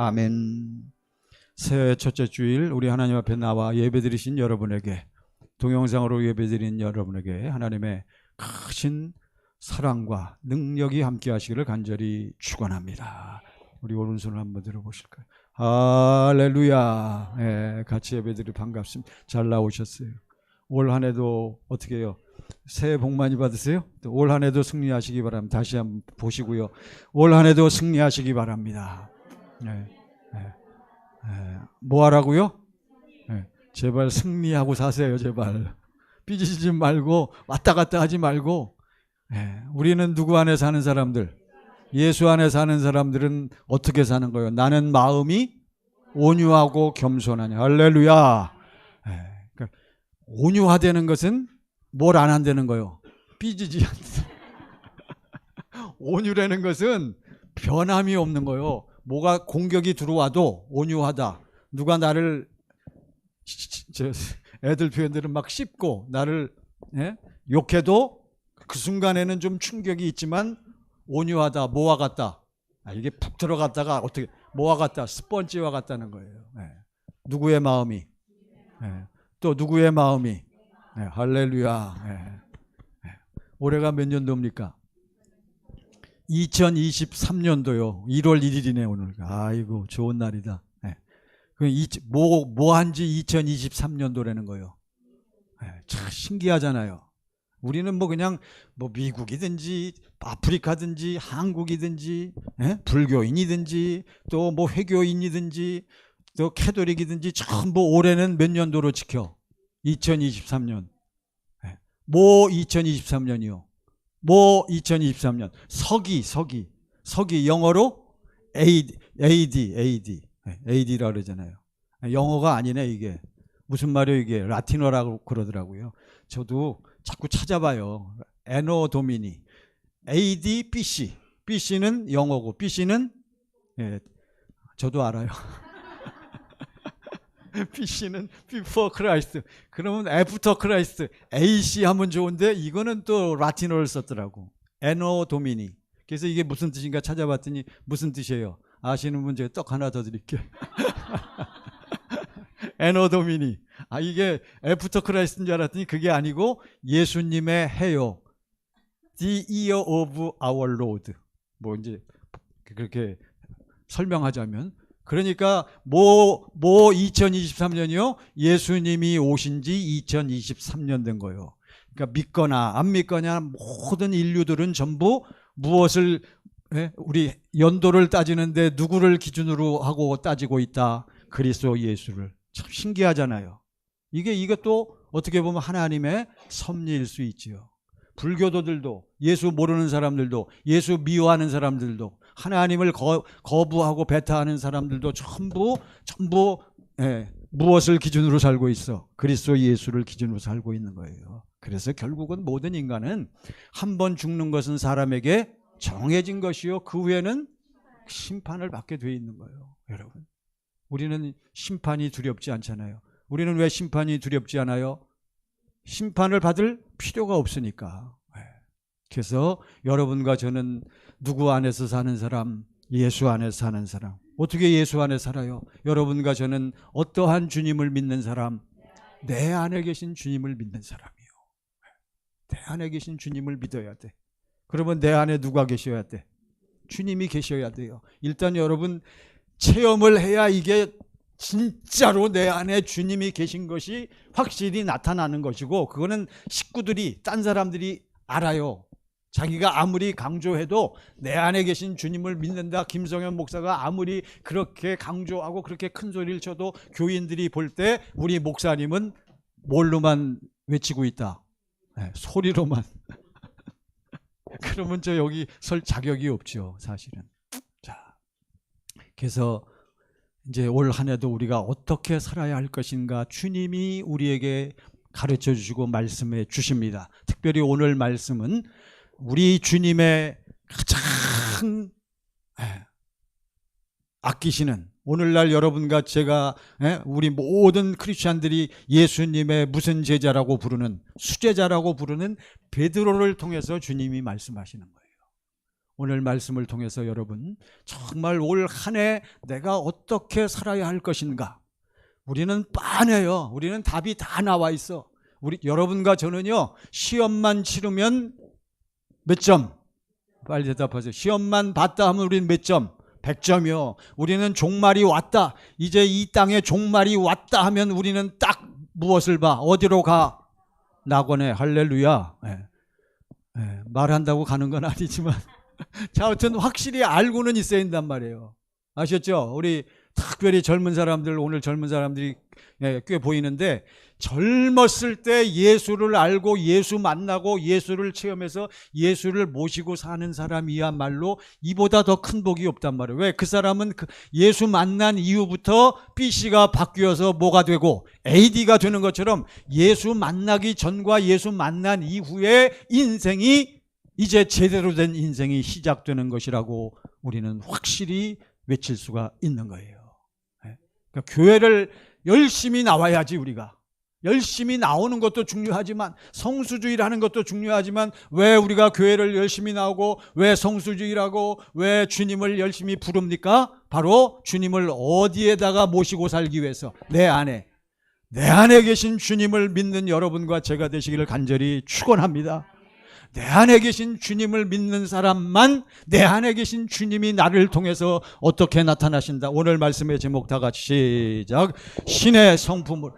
아멘. 새해 첫째 주일 우리 하나님 앞에 나와 예배드리신 여러분에게, 동영상으로 예배드린 여러분에게 하나님의 크신 사랑과 능력이 함께 하시기를 간절히 축원합니다. 우리 오른손을 한번 들어보실까요? 할렐루야. 네, 같이 예배드리 반갑습니다. 잘 나오셨어요. 올 한 해도 어떻게 해요? 새해 복 많이 받으세요. 올 한 해도 승리하시기 바랍니다. 다시 한번 보시고요. 올 한 해도 승리하시기 바랍니다. 네, 네, 네. 뭐 하라고요? 네, 제발 승리하고 사세요. 제발 삐지지 말고 왔다 갔다 하지 말고. 네, 우리는 누구 안에 사는 사람들? 예수 안에 사는 사람들은 어떻게 사는 거예요? 나는 마음이 온유하고 겸손하냐. 할렐루야. 네, 그러니까 온유하다는 것은 뭘 안 한다는 거예요? 삐지지 않는. 온유라는 것은 변함이 없는 거예요. 뭐가 공격이 들어와도 온유하다. 누가 나를, 애들 표현들은 막 씹고 나를 욕해도 그 순간에는 좀 충격이 있지만 온유하다. 뭐와 같다? 이게 푹 들어갔다가 어떻게 뭐와 같다? 스펀지와 같다는 거예요. 누구의 마음이? 또 누구의 마음이? 할렐루야. 올해가 몇 년도입니까? 2023년도요. 1월 1일이네 오늘. 아이고 좋은 날이다. 뭐 한지 2023년도라는 거예요. 참 신기하잖아요. 우리는 뭐 그냥 뭐 미국이든지 아프리카든지 한국이든지 불교인이든지 또 뭐 회교인이든지 또 캐톨릭이든지 전부 올해는 몇 년도로 지켜? 2023년. 뭐 2023년이요. 뭐 2023년. 서기 영어로 AD라 그러잖아요. 영어가 아니네 이게. 무슨 말이에요 이게? 라틴어라고 그러더라고요. 저도 자꾸 찾아봐요. 에노 도미니. AD BC. BC는 영어고 BC는 저도 알아요. BC는 Before Christ. 그러면 After Christ. AC 하면 좋은데 이거는 또 라틴어를 썼더라고. 에노 도미니. 그래서 이게 무슨 뜻인가 찾아봤더니 무슨 뜻이에요? 아시는 분 제가 떡 하나 더 드릴게요. 에노 도미니. 이게 After Christ인 줄 알았더니 그게 아니고 예수님의 해요. The year of our Lord. 뭐 이제 그렇게 설명하자면, 그러니까 뭐 2023년이요? 예수님이 오신 지 2023년 된 거예요. 그러니까 믿거나 안 믿거나 모든 인류들은 전부 무엇을, 우리 연도를 따지는데 누구를 기준으로 하고 따지고 있다? 그리스도 예수를. 참 신기하잖아요. 이것도 어떻게 보면 하나님의 섭리일 수 있지요. 불교도들도, 예수 모르는 사람들도, 예수 미워하는 사람들도, 하나님을 거부하고 배타하는 사람들도 전부 무엇을 기준으로 살고 있어? 그리스도 예수를 기준으로 살고 있는 거예요. 그래서 결국은 모든 인간은 한 번 죽는 것은 사람에게 정해진 것이요, 그 후에는 심판을 받게 돼 있는 거예요. 여러분, 우리는 심판이 두렵지 않잖아요. 우리는 왜 심판이 두렵지 않아요? 심판을 받을 필요가 없으니까. 그래서 여러분과 저는 누구 안에서 사는 사람? 예수 안에서 사는 사람. 어떻게 예수 안에 살아요? 여러분과 저는 어떠한 주님을 믿는 사람? 내 안에 계신 주님을 믿는 사람이요. 내 안에 계신 주님을 믿어야 돼. 그러면 내 안에 누가 계셔야 돼? 주님이 계셔야 돼요. 일단 여러분 체험을 해야 이게 진짜로 내 안에 주님이 계신 것이 확실히 나타나는 것이고, 그거는 식구들이, 딴 사람들이 알아요. 자기가 아무리 강조해도 내 안에 계신 주님을 믿는다, 김성현 목사가 아무리 그렇게 강조하고 그렇게 큰 소리를 쳐도 교인들이 볼 때 우리 목사님은 뭘로만 외치고 있다? 소리로만. 그러면 저 여기 설 자격이 없죠, 사실은. 자, 그래서 이제 올 한 해도 우리가 어떻게 살아야 할 것인가 주님이 우리에게 가르쳐 주시고 말씀해 주십니다. 특별히 오늘 말씀은 우리 주님의 가장 아끼시는, 오늘날 여러분과 제가, 우리 모든 크리스찬들이 예수님의 무슨 제자라고 부르는, 수제자라고 부르는 베드로를 통해서 주님이 말씀하시는 거예요. 오늘 말씀을 통해서 여러분 정말 올 한 해 내가 어떻게 살아야 할 것인가? 우리는 빤해요. 우리는 답이 다 나와 있어. 여러분과 저는요, 시험만 치르면 몇 점? 빨리 대답하세요. 시험만 봤다 하면 우리는 몇 점? 100점이요. 우리는 종말이 왔다. 이제 이 땅에 종말이 왔다 하면 우리는 딱 무엇을 봐? 어디로 가? 낙원에. 할렐루야. 말한다고 가는 건 아니지만 자, 하여튼 확실히 알고는 있어야 된단 말이에요. 아셨죠? 우리 특별히 젊은 사람들, 오늘 젊은 사람들이 꽤 보이는데, 젊었을 때 예수를 알고 예수 만나고 예수를 체험해서 예수를 모시고 사는 사람이야말로 이보다 더 큰 복이 없단 말이에요. 왜? 그 사람은 예수 만난 이후부터 BC가 바뀌어서 뭐가 되고 AD가 되는 것처럼 예수 만나기 전과 예수 만난 이후의 인생이 이제 제대로 된 인생이 시작되는 것이라고 우리는 확실히 외칠 수가 있는 거예요. 그러니까 교회를 열심히 나와야지. 우리가 열심히 나오는 것도 중요하지만, 성수주의라는 것도 중요하지만, 왜 우리가 교회를 열심히 나오고 왜 성수주의라고 왜 주님을 열심히 부릅니까? 바로 주님을 어디에다가 모시고 살기 위해서 내 안에 계신 주님을 믿는 여러분과 제가 되시기를 간절히 축원합니다. 내 안에 계신 주님을 믿는 사람만, 내 안에 계신 주님이 나를 통해서 어떻게 나타나신다. 오늘 말씀의 제목 다 같이 시작. 신의 성품으로.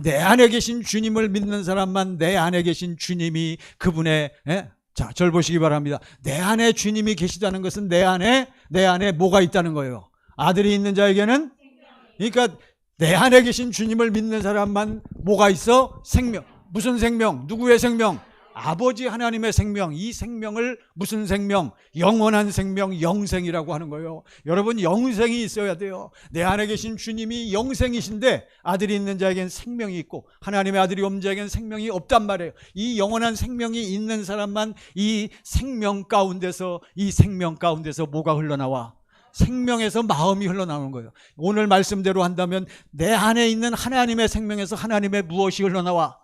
내 안에 계신 주님을 믿는 사람만 내 안에 계신 주님이 그분의 자, 절 보시기 바랍니다. 내 안에 주님이 계시다는 것은 내 안에 뭐가 있다는 거예요. 아들이 있는 자에게는, 그러니까 내 안에 계신 주님을 믿는 사람만 뭐가 있어? 생명. 무슨 생명? 누구의 생명? 아버지 하나님의 생명. 이 생명을 무슨 생명? 영원한 생명, 영생이라고 하는 거예요. 여러분, 영생이 있어야 돼요. 내 안에 계신 주님이 영생이신데 아들이 있는 자에겐 생명이 있고 하나님의 아들이 없는 자에겐 생명이 없단 말이에요. 이 영원한 생명이 있는 사람만 이 생명 가운데서 뭐가 흘러나와? 생명에서 마음이 흘러나오는 거예요. 오늘 말씀대로 한다면 내 안에 있는 하나님의 생명에서 하나님의 무엇이 흘러나와?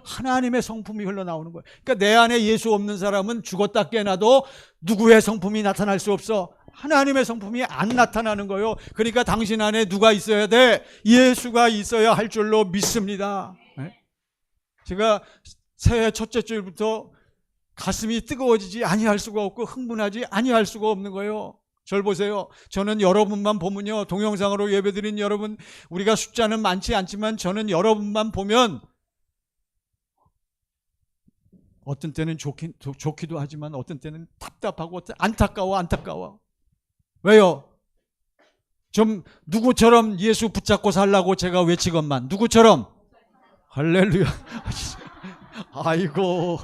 하나님의 성품이 흘러나오는 거예요. 그러니까 내 안에 예수 없는 사람은 죽었다 깨나도 누구의 성품이 나타날 수 없어? 하나님의 성품이 안 나타나는 거예요. 그러니까 당신 안에 누가 있어야 돼? 예수가 있어야 할 줄로 믿습니다. 제가 새해 첫째 주일부터 가슴이 뜨거워지지 아니할 수가 없고 흥분하지 아니할 수가 없는 거예요. 절 보세요. 저는 여러분만 보면요, 동영상으로 예배드린 여러분, 우리가 숫자는 많지 않지만 저는 여러분만 보면 어떤 때는 좋기도 하지만 어떤 때는 답답하고 안타까워. 왜요? 좀 누구처럼 예수 붙잡고 살라고 제가 외치건만. 누구처럼? 할렐루야. 아이고,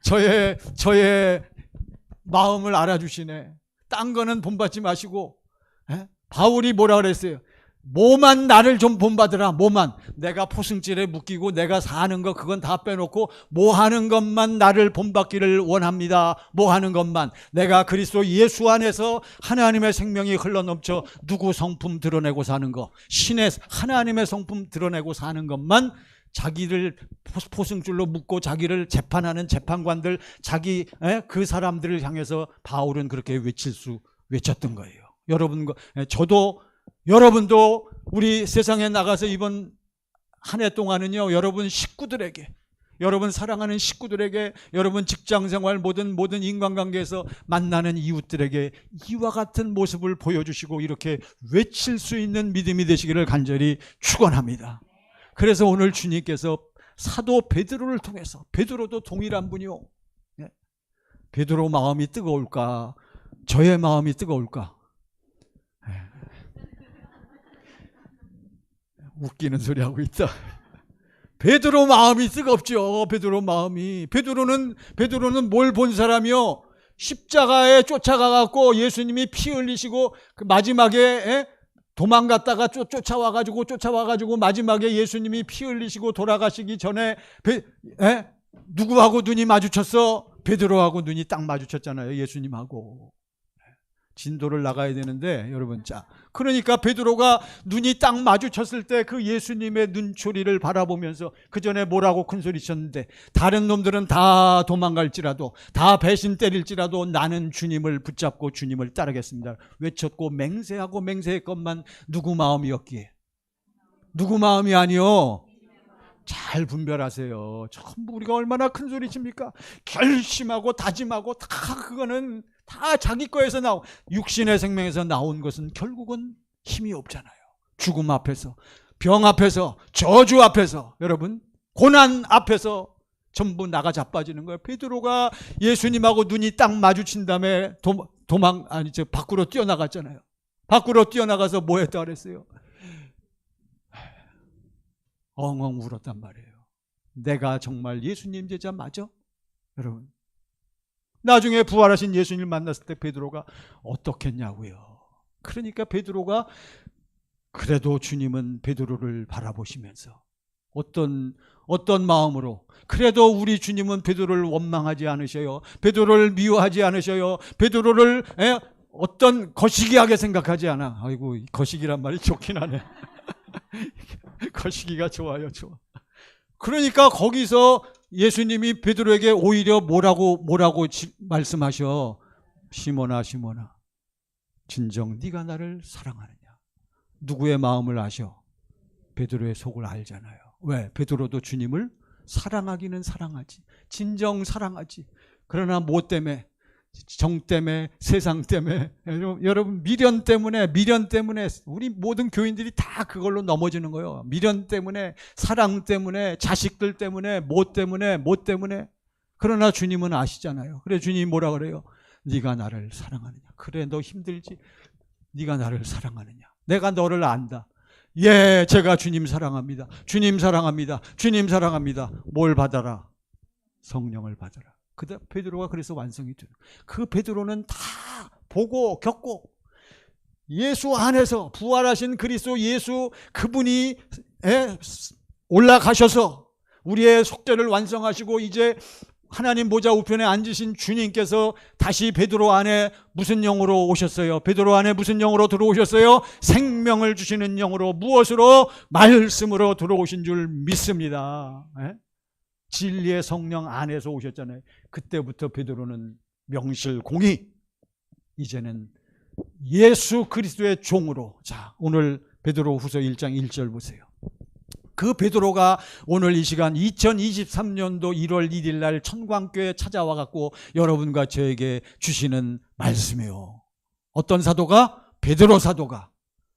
저의 마음을 알아주시네. 딴 거는 본받지 마시고. 바울이 뭐라 그랬어요? 뭐만 나를 좀 본받으라. 뭐만. 내가 포승줄에 묶이고 내가 사는 거 그건 다 빼놓고 뭐 하는 것만 나를 본받기를 원합니다. 뭐 하는 것만. 내가 그리스도 예수 안에서 하나님의 생명이 흘러넘쳐 누구 성품 드러내고 사는 거, 신의 하나님의 성품 드러내고 사는 것만, 자기를 포승줄로 묶고 자기를 재판하는 재판관들, 그 사람들을 향해서 바울은 그렇게 외쳤던 거예요. 여러분도 우리 세상에 나가서 이번 한 해 동안은요, 여러분 식구들에게, 여러분 사랑하는 식구들에게, 여러분 직장생활 모든 인간관계에서 만나는 이웃들에게 이와 같은 모습을 보여주시고 이렇게 외칠 수 있는 믿음이 되시기를 간절히 축원합니다. 그래서 오늘 주님께서 사도 베드로를 통해서, 베드로도 동일한 분이요, 베드로 마음이 뜨거울까? 저의 마음이 뜨거울까? 웃기는 소리 하고 있다. 베드로 마음이 뜨겁죠. 베드로 마음이. 베드로는 뭘 본 사람이요? 십자가에 쫓아가갖고 예수님이 피 흘리시고 그 마지막에 도망갔다가 쫓아와가지고 마지막에 예수님이 피 흘리시고 돌아가시기 전에 누구하고 눈이 마주쳤어? 베드로하고 눈이 딱 마주쳤잖아요. 예수님하고. 진도를 나가야 되는데 여러분, 자, 그러니까 베드로가 눈이 딱 마주쳤을 때 그 예수님의 눈초리를 바라보면서 그 전에 뭐라고 큰소리쳤는데, 다른 놈들은 다 도망갈지라도, 다 배신 때릴지라도 나는 주님을 붙잡고 주님을 따르겠습니다 외쳤고 맹세하고 맹세했건만 누구 마음이었기에? 누구 마음이 아니요? 잘 분별하세요. 전부 우리가 얼마나 큰 소리 칩니까? 결심하고 다짐하고 다 그거는 다 자기 거에서 나온, 육신의 생명에서 나온 것은 결국은 힘이 없잖아요. 죽음 앞에서, 병 앞에서, 저주 앞에서, 여러분 고난 앞에서 전부 나가 자빠지는 거예요. 베드로가 예수님하고 눈이 딱 마주친 다음에 밖으로 뛰어나갔잖아요. 밖으로 뛰어나가서 뭐 했다 그랬어요? 엉엉 울었단 말이에요. 내가 정말 예수님 제자 맞아? 여러분, 나중에 부활하신 예수님을 만났을 때 베드로가 어떻겠냐고요. 그러니까 베드로가, 그래도 주님은 베드로를 바라보시면서 어떤 마음으로, 그래도 우리 주님은 베드로를 원망하지 않으셔요. 베드로를 미워하지 않으셔요. 베드로를 어떤 거시기하게 생각하지 않아. 아이고, 거시기란 말이 좋긴 하네. 거시기가 좋아요, 좋아. 그러니까 거기서 예수님이 베드로에게 오히려 뭐라고 말씀하셔? 시몬아, 시몬아, 진정 네가 나를 사랑하느냐? 누구의 마음을 아셔? 베드로의 속을 알잖아요. 왜? 베드로도 주님을 사랑하기는 사랑하지, 진정 사랑하지. 그러나 뭐 때문에? 정 때문에, 세상 때문에, 여러분 미련 때문에 우리 모든 교인들이 다 그걸로 넘어지는 거예요. 미련 때문에, 사랑 때문에, 자식들 때문에, 뭐 때문에. 그러나 주님은 아시잖아요. 그래, 주님이 뭐라 그래요? 네가 나를 사랑하느냐? 그래, 너 힘들지? 네가 나를 사랑하느냐? 내가 너를 안다. 예, 제가 주님 사랑합니다. 주님 사랑합니다. 주님 사랑합니다. 뭘 받아라? 성령을 받아라. 그다 베드로가 그래서 완성이 되는. 그 베드로는 다 보고 겪고 예수 안에서 부활하신 그리스도 예수, 그분이 올라가셔서 우리의 속죄를 완성하시고 이제 하나님 보좌 우편에 앉으신 주님께서 다시 베드로 안에 무슨 영으로 오셨어요? 베드로 안에 무슨 영으로 들어오셨어요? 생명을 주시는 영으로, 무엇으로? 말씀으로 들어오신 줄 믿습니다. 진리의 성령 안에서 오셨잖아요. 그때부터 베드로는 명실공히 이제는 예수 그리스도의 종으로. 자, 오늘 베드로후서 1장 1절 보세요. 그 베드로가 오늘 이 시간 2023년도 1월 1일 날 천광교회에 찾아와 갖고 여러분과 저에게 주시는 말씀이에요. 어떤 사도가? 베드로 사도가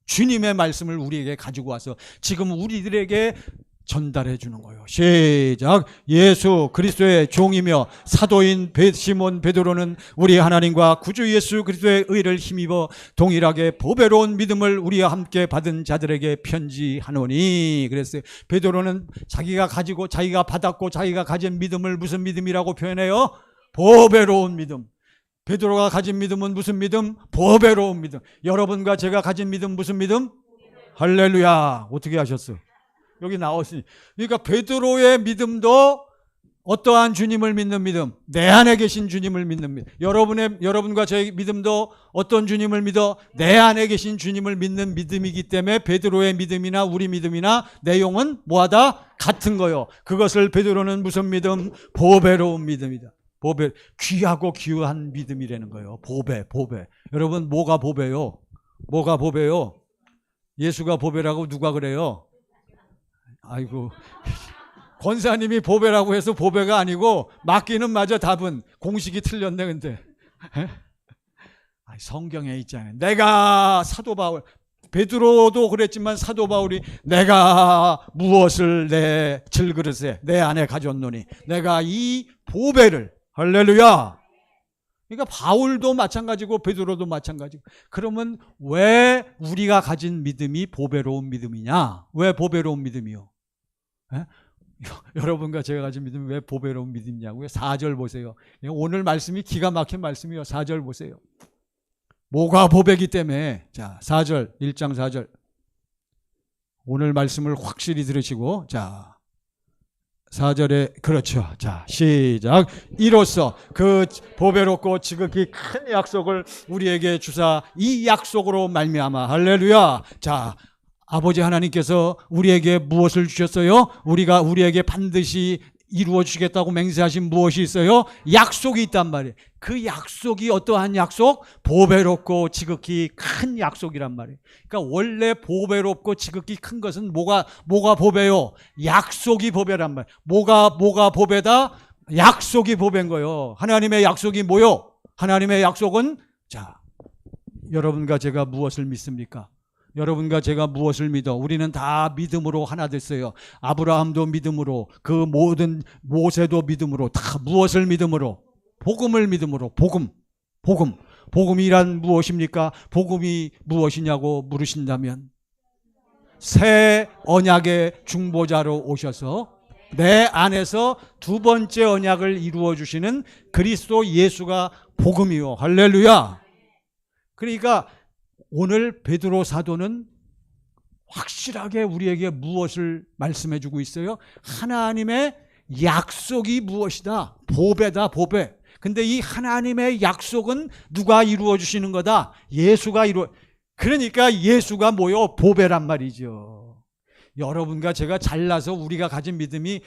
주님의 말씀을 우리에게 가지고 와서 지금 우리들에게 전달해 주는 거예요. 시작. 예수 그리스도의 종이며 사도인 시몬 베드로는 우리 하나님과 구주 예수 그리스도의 의를 힘입어 동일하게 보배로운 믿음을 우리와 함께 받은 자들에게 편지하노니. 그랬어요. 베드로는 자기가 가지고, 자기가 받았고, 자기가 가진 믿음을 무슨 믿음이라고 표현해요? 보배로운 믿음. 베드로가 가진 믿음은 무슨 믿음? 보배로운 믿음. 여러분과 제가 가진 믿음 무슨 믿음? 할렐루야. 어떻게 하셨어요? 여기 나왔으니. 그러니까 베드로의 믿음도 어떠한 주님을 믿는 믿음? 내 안에 계신 주님을 믿는 믿음. 여러분과 저의 믿음도 어떤 주님을 믿어? 내 안에 계신 주님을 믿는 믿음이기 때문에 베드로의 믿음이나 우리 믿음이나 내용은 뭐하다? 같은 거요. 그것을 베드로는 무슨 믿음? 보배로운 믿음이다. 보배, 귀하고 귀한 믿음이라는 거예요. 보배. 여러분, 뭐가 보배요? 뭐가 보배요? 예수가 보배라고 누가 그래요? 아이고, 권사님이 보배라고 해서 보배가 아니고 맞기는 맞아. 답은 공식이 틀렸네. 근데 성경에 있잖아요. 내가 사도 바울, 베드로도 그랬지만 사도 바울이 내가 무엇을 내 질그릇에 내 안에 가졌노니 내가 이 보배를, 할렐루야. 그러니까 바울도 마찬가지고 베드로도 마찬가지고. 그러면 왜 우리가 가진 믿음이 보배로운 믿음이냐? 왜 보배로운 믿음이요? 여러분과 제가 가진 믿음이 왜 보배로운 믿음이냐고요? 4절 보세요. 오늘 말씀이 기가 막힌 말씀이요. 4절 보세요. 뭐가 보배기 때문에. 자, 4절, 1장 4절. 오늘 말씀을 확실히 들으시고, 자, 4절에 그렇죠. 자, 시작. 이로써 그 보배롭고 지극히 큰 약속을 우리에게 주사 이 약속으로 말미암아 할렐루야. 자, 아버지 하나님께서 우리에게 무엇을 주셨어요? 우리에게 반드시 이루어 주시겠다고 맹세하신 무엇이 있어요? 약속이 있단 말이에요. 그 약속이 어떠한 약속? 보배롭고 지극히 큰 약속이란 말이에요. 그러니까 원래 보배롭고 지극히 큰 것은 뭐가 보배요? 약속이 보배란 말이에요. 뭐가 보배다? 약속이 보배인 거예요. 하나님의 약속이 뭐요? 하나님의 약속은 자, 여러분과 제가 무엇을 믿습니까? 여러분과 제가 무엇을 믿어? 우리는 다 믿음으로 하나 됐어요. 아브라함도 믿음으로, 그 모든 모세도 믿음으로, 다 무엇을 믿음으로? 복음을 믿음으로. 복음이란 무엇입니까? 복음이 무엇이냐고 물으신다면 새 언약의 중보자로 오셔서 내 안에서 두 번째 언약을 이루어 주시는 그리스도 예수가 복음이요. 할렐루야. 그러니까 오늘 베드로 사도는 확실하게 우리에게 무엇을 말씀해 주고 있어요? 하나님의 약속이 무엇이다? 보배다, 보배. 근데 이 하나님의 약속은 누가 이루어 주시는 거다? 예수가 그러니까 예수가 뭐요? 보배란 말이죠. 여러분과 제가 잘나서 우리가 가진 믿음이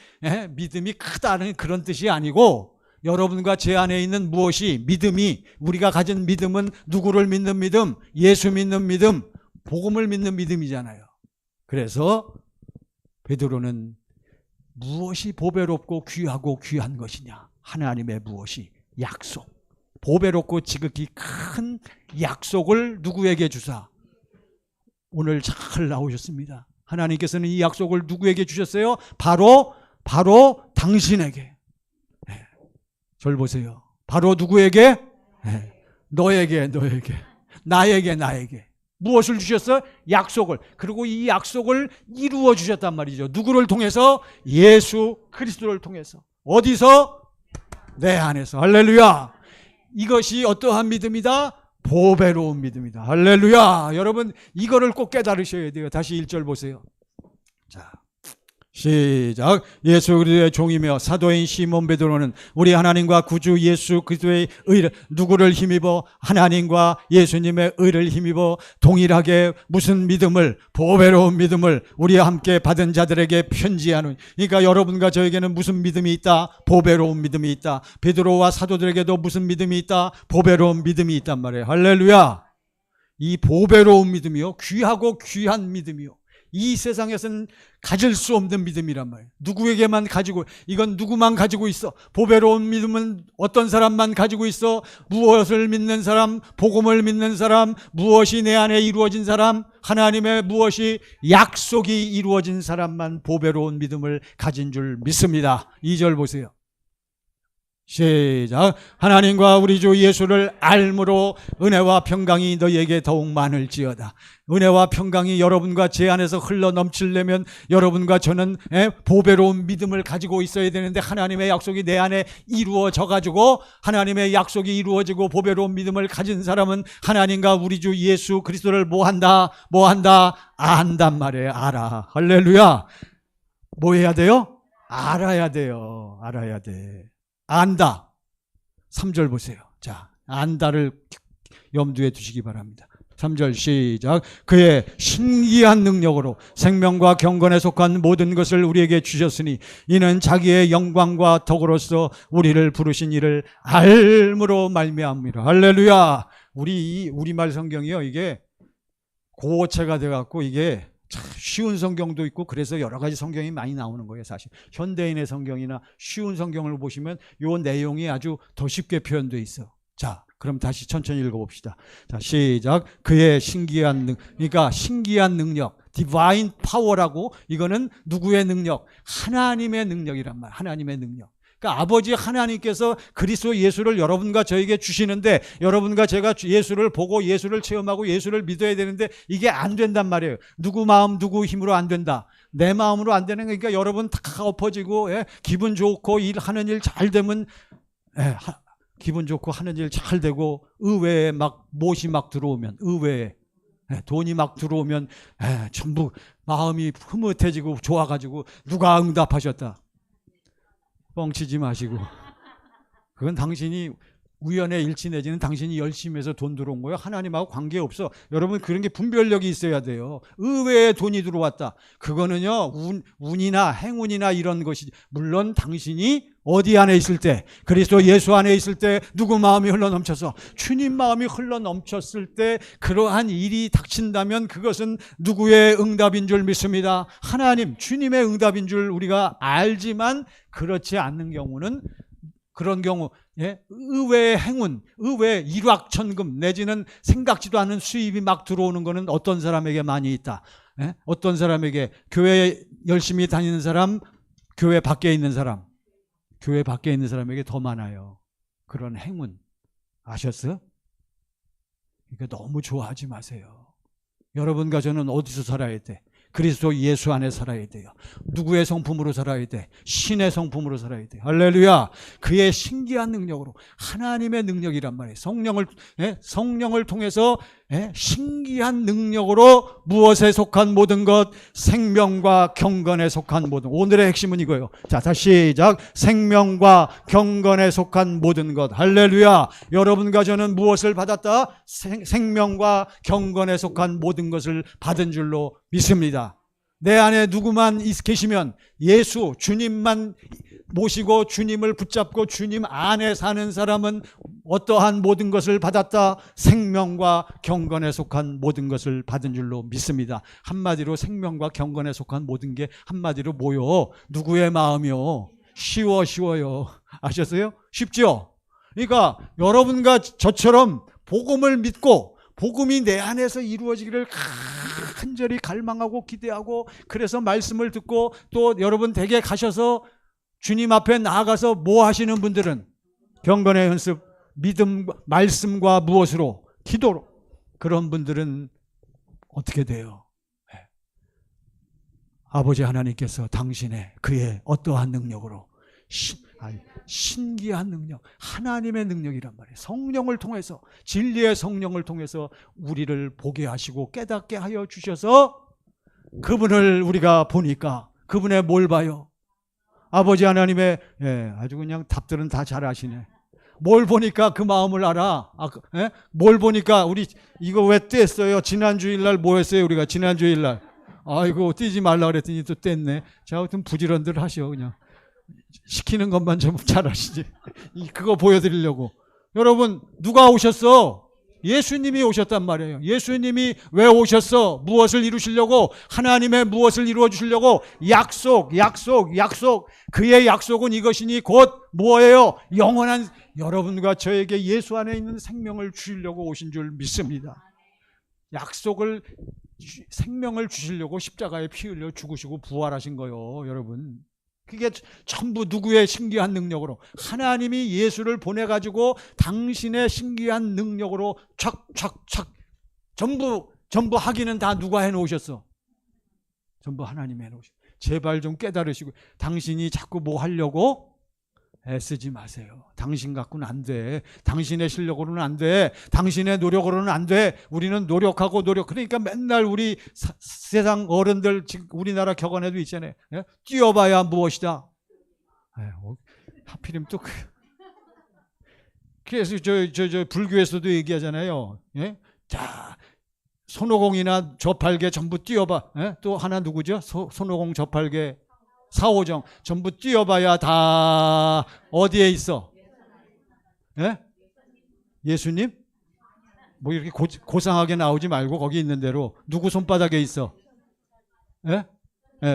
크다는 그런 뜻이 아니고, 여러분과 제 안에 있는 무엇이 믿음이, 우리가 가진 믿음은 누구를 믿는 믿음? 예수 믿는 믿음, 복음을 믿는 믿음이잖아요. 그래서 베드로는 무엇이 보배롭고 귀하고 귀한 것이냐? 하나님의 무엇이? 약속. 보배롭고 지극히 큰 약속을 누구에게 주사? 오늘 잘 나오셨습니다. 하나님께서는 이 약속을 누구에게 주셨어요? 바로 당신에게. 절 보세요. 바로 누구에게? 너에게, 나에게. 무엇을 주셨어요? 약속을. 그리고 이 약속을 이루어 주셨단 말이죠. 누구를 통해서? 예수 그리스도를 통해서. 어디서? 내 안에서. 할렐루야. 이것이 어떠한 믿음이다? 보배로운 믿음이다. 할렐루야. 여러분 이거를 꼭 깨달으셔야 돼요. 다시 1절 보세요. 자, 시작. 예수 그리스도의 종이며 사도인 시몬 베드로는 우리 하나님과 구주 예수 그리스도의 의를, 누구를 힘입어? 하나님과 예수님의 의를 힘입어 동일하게 무슨 믿음을? 보배로운 믿음을 우리와 함께 받은 자들에게 편지하는. 그러니까 여러분과 저에게는 무슨 믿음이 있다? 보배로운 믿음이 있다. 베드로와 사도들에게도 무슨 믿음이 있다? 보배로운 믿음이 있단 말이에요. 할렐루야. 이 보배로운 믿음이요, 귀하고 귀한 믿음이요, 이 세상에서는 가질 수 없는 믿음이란 말이에요. 누구에게만 가지고, 이건 누구만 가지고 있어? 보배로운 믿음은 어떤 사람만 가지고 있어? 무엇을 믿는 사람? 복음을 믿는 사람? 무엇이 내 안에 이루어진 사람? 하나님의 무엇이 약속이 이루어진 사람만 보배로운 믿음을 가진 줄 믿습니다. 2절 보세요. 시작. 하나님과 우리 주 예수를 알므로 은혜와 평강이 너희에게 더욱 많을지어다. 은혜와 평강이 여러분과 제 안에서 흘러 넘치려면 여러분과 저는 보배로운 믿음을 가지고 있어야 되는데, 하나님의 약속이 내 안에 이루어져 가지고, 하나님의 약속이 이루어지고 보배로운 믿음을 가진 사람은 하나님과 우리 주 예수 그리스도를 뭐한다? 안단 말이에요. 알아. 할렐루야. 뭐 해야 돼요? 알아야 돼요. 알아야 돼. 안다. 3절 보세요. 자, 안다를 염두에 두시기 바랍니다. 3절 시작. 그의 신기한 능력으로 생명과 경건에 속한 모든 것을 우리에게 주셨으니 이는 자기의 영광과 덕으로서 우리를 부르신 이를 알므로 말미암으라. 할렐루야. 우리말 성경이요, 이게 고어체가 돼갖고 이게 참 쉬운 성경도 있고, 그래서 여러 가지 성경이 많이 나오는 거예요. 사실 현대인의 성경이나 쉬운 성경을 보시면 요 내용이 아주 더 쉽게 표현되어 있어. 자, 그럼 다시 천천히 읽어봅시다. 자, 시작. 그의 신기한 그러니까 신기한 능력, 디바인 파워라고, 이거는 누구의 능력? 하나님의 능력이란 말이야. 하나님의 능력. 그러니까 아버지 하나님께서 그리스도 예수를 여러분과 저에게 주시는데, 여러분과 제가 예수를 보고 예수를 체험하고 예수를 믿어야 되는데 이게 안 된단 말이에요. 누구 마음 누구 힘으로 안 된다. 내 마음으로 안 되는 거니까 여러분 다 엎어지고, 기분 좋고 하는 일 잘 되면 기분 좋고 하는 일 잘 되고, 의외에 막 못이 막 들어오면, 의외에 돈이 막 들어오면 전부 마음이 흐뭇해지고 좋아가지고 누가 응답하셨다. 뻥치지 마시고. 그건 당신이 우연의 일치 내지는 당신이 열심히 해서 돈 들어온 거예요. 하나님하고 관계없어. 여러분 그런 게 분별력이 있어야 돼요. 의외의 돈이 들어왔다. 그거는요 운이나 행운이나 이런 것이, 물론 당신이 어디 안에 있을 때, 그리스도 예수 안에 있을 때 누구 마음이 흘러넘쳐서 주님 마음이 흘러넘쳤을 때 그러한 일이 닥친다면 그것은 누구의 응답인 줄 믿습니다. 하나님 주님의 응답인 줄 우리가 알지만 그렇지 않는 경우는, 그런 경우 의외의 행운, 의외의 일확천금 내지는 생각지도 않은 수입이 막 들어오는 것은 어떤 사람에게 많이 있다. 어떤 사람에게, 교회 열심히 다니는 사람, 교회 밖에 있는 사람, 교회 밖에 있는 사람에게 더 많아요. 그런 행운. 아셨어요? 그러니까 너무 좋아하지 마세요. 여러분과 저는 어디서 살아야 돼? 그리스도 예수 안에 살아야 돼요. 누구의 성품으로 살아야 돼? 신의 성품으로 살아야 돼. 할렐루야. 그의 신기한 능력으로, 하나님의 능력이란 말이에요. 성령을 통해서 신기한 능력으로 무엇에 속한 모든 것? 생명과 경건에 속한 모든. 오늘의 핵심은 이거예요. 자, 다시 시작. 생명과 경건에 속한 모든 것. 할렐루야. 여러분과 저는 무엇을 받았다? 생명과 경건에 속한 모든 것을 받은 줄로 믿습니다. 내 안에 누구만 계시면, 예수 주님만 모시고 주님을 붙잡고 주님 안에 사는 사람은 어떠한 모든 것을 받았다? 생명과 경건에 속한 모든 것을 받은 줄로 믿습니다. 한마디로 생명과 경건에 속한 모든 게 한마디로 뭐요? 누구의 마음이요? 쉬워요. 아셨어요? 쉽죠? 그러니까 여러분과 저처럼 복음을 믿고 복음이 내 안에서 이루어지기를 간절히 갈망하고 기대하고, 그래서 말씀을 듣고 또 여러분 댁에 가셔서 주님 앞에 나아가서 뭐 하시는 분들은 경건의 연습, 믿음, 말씀과 무엇으로? 기도로. 그런 분들은 어떻게 돼요? 아버지 하나님께서 당신의 그의 어떠한 능력으로, 신기한 능력, 하나님의 능력이란 말이에요. 성령을 통해서, 진리의 성령을 통해서 우리를 보게 하시고 깨닫게 하여 주셔서 그분을 우리가 보니까, 그분의 뭘 봐요? 아버지 하나님의, 아주 그냥 답들은 다 잘 아시네. 뭘 보니까 그 마음을 알아? 뭘 보니까, 우리 이거 왜 뗐어요? 지난 주일날 뭐 했어요? 우리가 지난 주일날 아이고 뛰지 말라 그랬더니 또 뗐네. 자, 아무튼 부지런들 하셔. 그냥 시키는 것만 좀 잘하시지. 그거 보여드리려고. 여러분 누가 오셨어? 예수님이 오셨단 말이에요. 예수님이 왜 오셨어? 무엇을 이루시려고? 하나님의 무엇을 이루어 주시려고? 약속. 그의 약속은 이것이니 곧 뭐예요? 영원한, 여러분과 저에게 예수 안에 있는 생명을 주시려고 오신 줄 믿습니다. 생명을 주시려고 십자가에 피 흘려 죽으시고 부활하신 거예요, 여러분. 그게 전부 누구의 신기한 능력으로? 하나님이 예수를 보내가지고 당신의 신기한 능력으로 촥 전부 하기는 다 누가 해놓으셨어? 전부 하나님이 해놓으셨어. 제발 좀 깨달으시고, 당신이 자꾸 뭐 하려고 애쓰지 마세요. 당신 갖고는 안 돼. 당신의 실력으로는 안 돼. 당신의 노력으로는 안 돼. 우리는 노력하고 그러니까 맨날 우리 세상 어른들, 지금 우리나라 격언에도 있잖아요. 뛰어봐야 무엇이다. 하필이면 또 그래서 저 불교에서도 얘기하잖아요. 자, 손오공이나 저팔계 전부 뛰어봐. 또 하나 누구죠? 손오공, 저팔계, 사오정 전부 뛰어봐야 다 어디에 있어? 예수님? 뭐 이렇게 고상하게 나오지 말고 거기 있는 대로 누구 손바닥에 있어?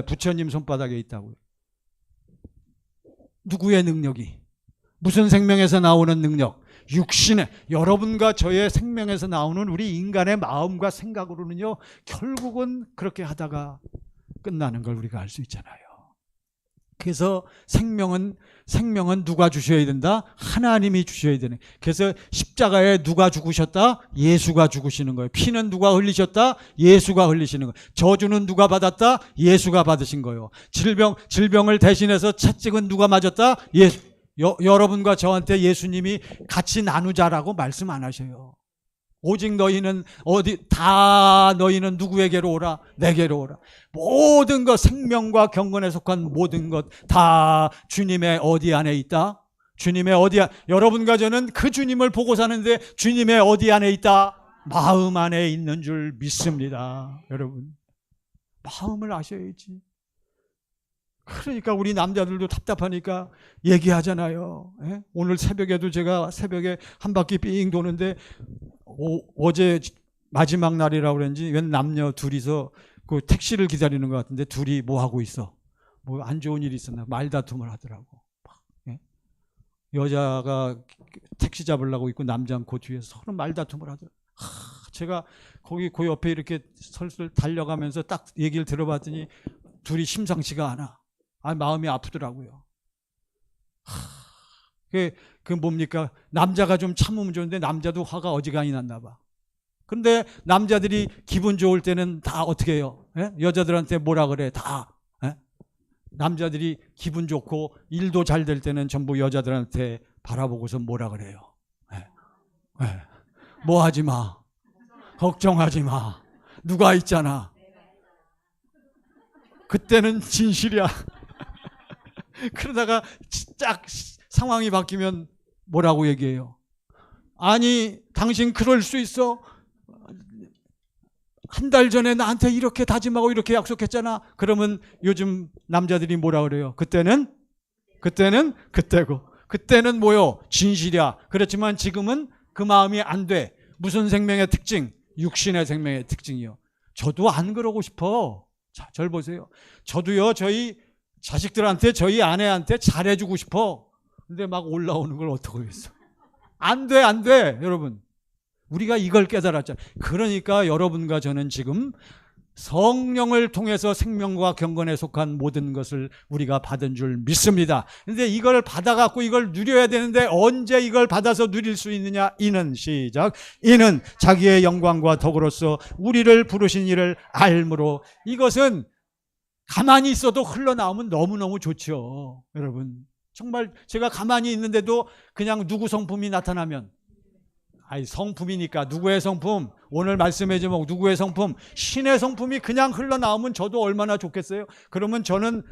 부처님 손바닥에 있다고요. 누구의 능력이? 무슨 생명에서 나오는 능력? 육신의, 여러분과 저의 생명에서 나오는 우리 인간의 마음과 생각으로는요, 결국은 그렇게 하다가 끝나는 걸 우리가 알 수 있잖아요. 그래서 생명은 누가 주셔야 된다? 하나님이 주셔야 되네. 그래서 십자가에 누가 죽으셨다? 예수가 죽으시는 거예요. 피는 누가 흘리셨다? 예수가 흘리시는 거예요. 저주는 누가 받았다? 예수가 받으신 거예요. 질병을 대신해서 채찍은 누가 맞았다? 여러분과 저한테 예수님이 같이 나누자라고 말씀 안 하셔요. 오직 너희는 너희는 누구에게로 오라? 내게로 오라. 모든 것, 생명과 경건에 속한 모든 것 다 주님의 어디 안에 있다? 주님의 여러분과 저는 그 주님을 보고 사는데 주님의 어디 안에 있다? 마음 안에 있는 줄 믿습니다. 여러분, 마음을 아셔야지. 그러니까 우리 남자들도 답답하니까 얘기하잖아요. 예? 오늘 새벽에도 제가 새벽에 한 바퀴 삥 도는데 어제 마지막 날이라고 그랬는지 웬 남녀 둘이서 그 택시를 기다리는 것 같은데 둘이 뭐 하고 있어? 뭐 안 좋은 일이 있었나? 말다툼을 하더라고. 예? 여자가 택시 잡으려고 있고 남자는 그 뒤에서 서로 말다툼을 하더라고. 제가 거기 그 옆에 이렇게 설설 달려가면서 딱 얘기를 들어봤더니 둘이 심상치가 않아. 마음이 아프더라고요. 그 뭡니까? 남자가 좀 참으면 좋은데 남자도 화가 어지간히 났나 봐. 근데 남자들이 기분 좋을 때는 다 어떻게 해요? 예? 여자들한테 뭐라 그래? 다. 예? 남자들이 기분 좋고 일도 잘 될 때는 전부 여자들한테 바라보고서 뭐라 그래요? 예. 예. 뭐 하지 마. 걱정하지 마. 누가 있잖아. 그때는 진실이야. 그러다가 딱 상황이 바뀌면 뭐라고 얘기해요? 아니, 당신 그럴 수 있어? 한 달 전에 나한테 이렇게 다짐하고 이렇게 약속했잖아. 그러면 요즘 남자들이 뭐라 그래요? 그때는 그때고. 그때는 뭐요? 진실이야. 그렇지만 지금은 그 마음이 안 돼. 무슨 생명의 특징? 육신의 생명의 특징이요. 저도 안 그러고 싶어. 자, 절 보세요. 저도요, 저희 자식들한테, 저희 아내한테 잘해주고 싶어. 근데 막 올라오는 걸 어떻게 하겠어? 안 돼, 여러분. 우리가 이걸 깨달았잖아요. 그러니까 여러분과 저는 지금 성령을 통해서 생명과 경건에 속한 모든 것을 우리가 받은 줄 믿습니다. 그런데 이걸 받아갖고 이걸 누려야 되는데 언제 이걸 받아서 누릴 수 있느냐? 이는 시작. 이는 자기의 영광과 덕으로서 우리를 부르신 이를 알므로. 이것은 가만히 있어도 흘러나오면 너무너무 좋죠. 여러분, 정말 제가 가만히 있는데도 그냥 누구 성품이 나타나면, 성품이니까 누구의 성품? 오늘 말씀해 주면 누구의 성품? 신의 성품이 그냥 흘러나오면 저도 얼마나 좋겠어요? 그러면 저는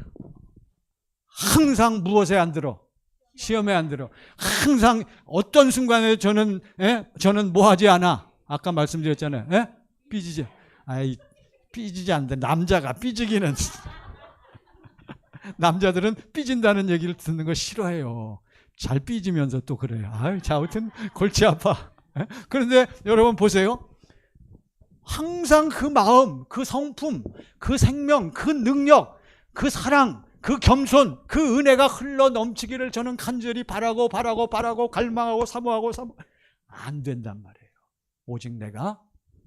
항상 무엇에 안 들어? 시험에 안 들어. 항상 어떤 순간에 저는 뭐 하지 않아? 아까 말씀드렸잖아요. 삐지지. 삐지지 않는데 남자가 삐지기는 남자들은 삐진다는 얘기를 듣는 거 싫어해요. 잘 삐지면서 또 그래요. 자, 아무튼 골치 아파. 그런데 여러분 보세요. 항상 그 마음, 그 성품, 그 생명, 그 능력, 그 사랑, 그 겸손, 그 은혜가 흘러 넘치기를 저는 간절히 바라고 갈망하고 사모하고 안 된단 말이에요. 오직 내가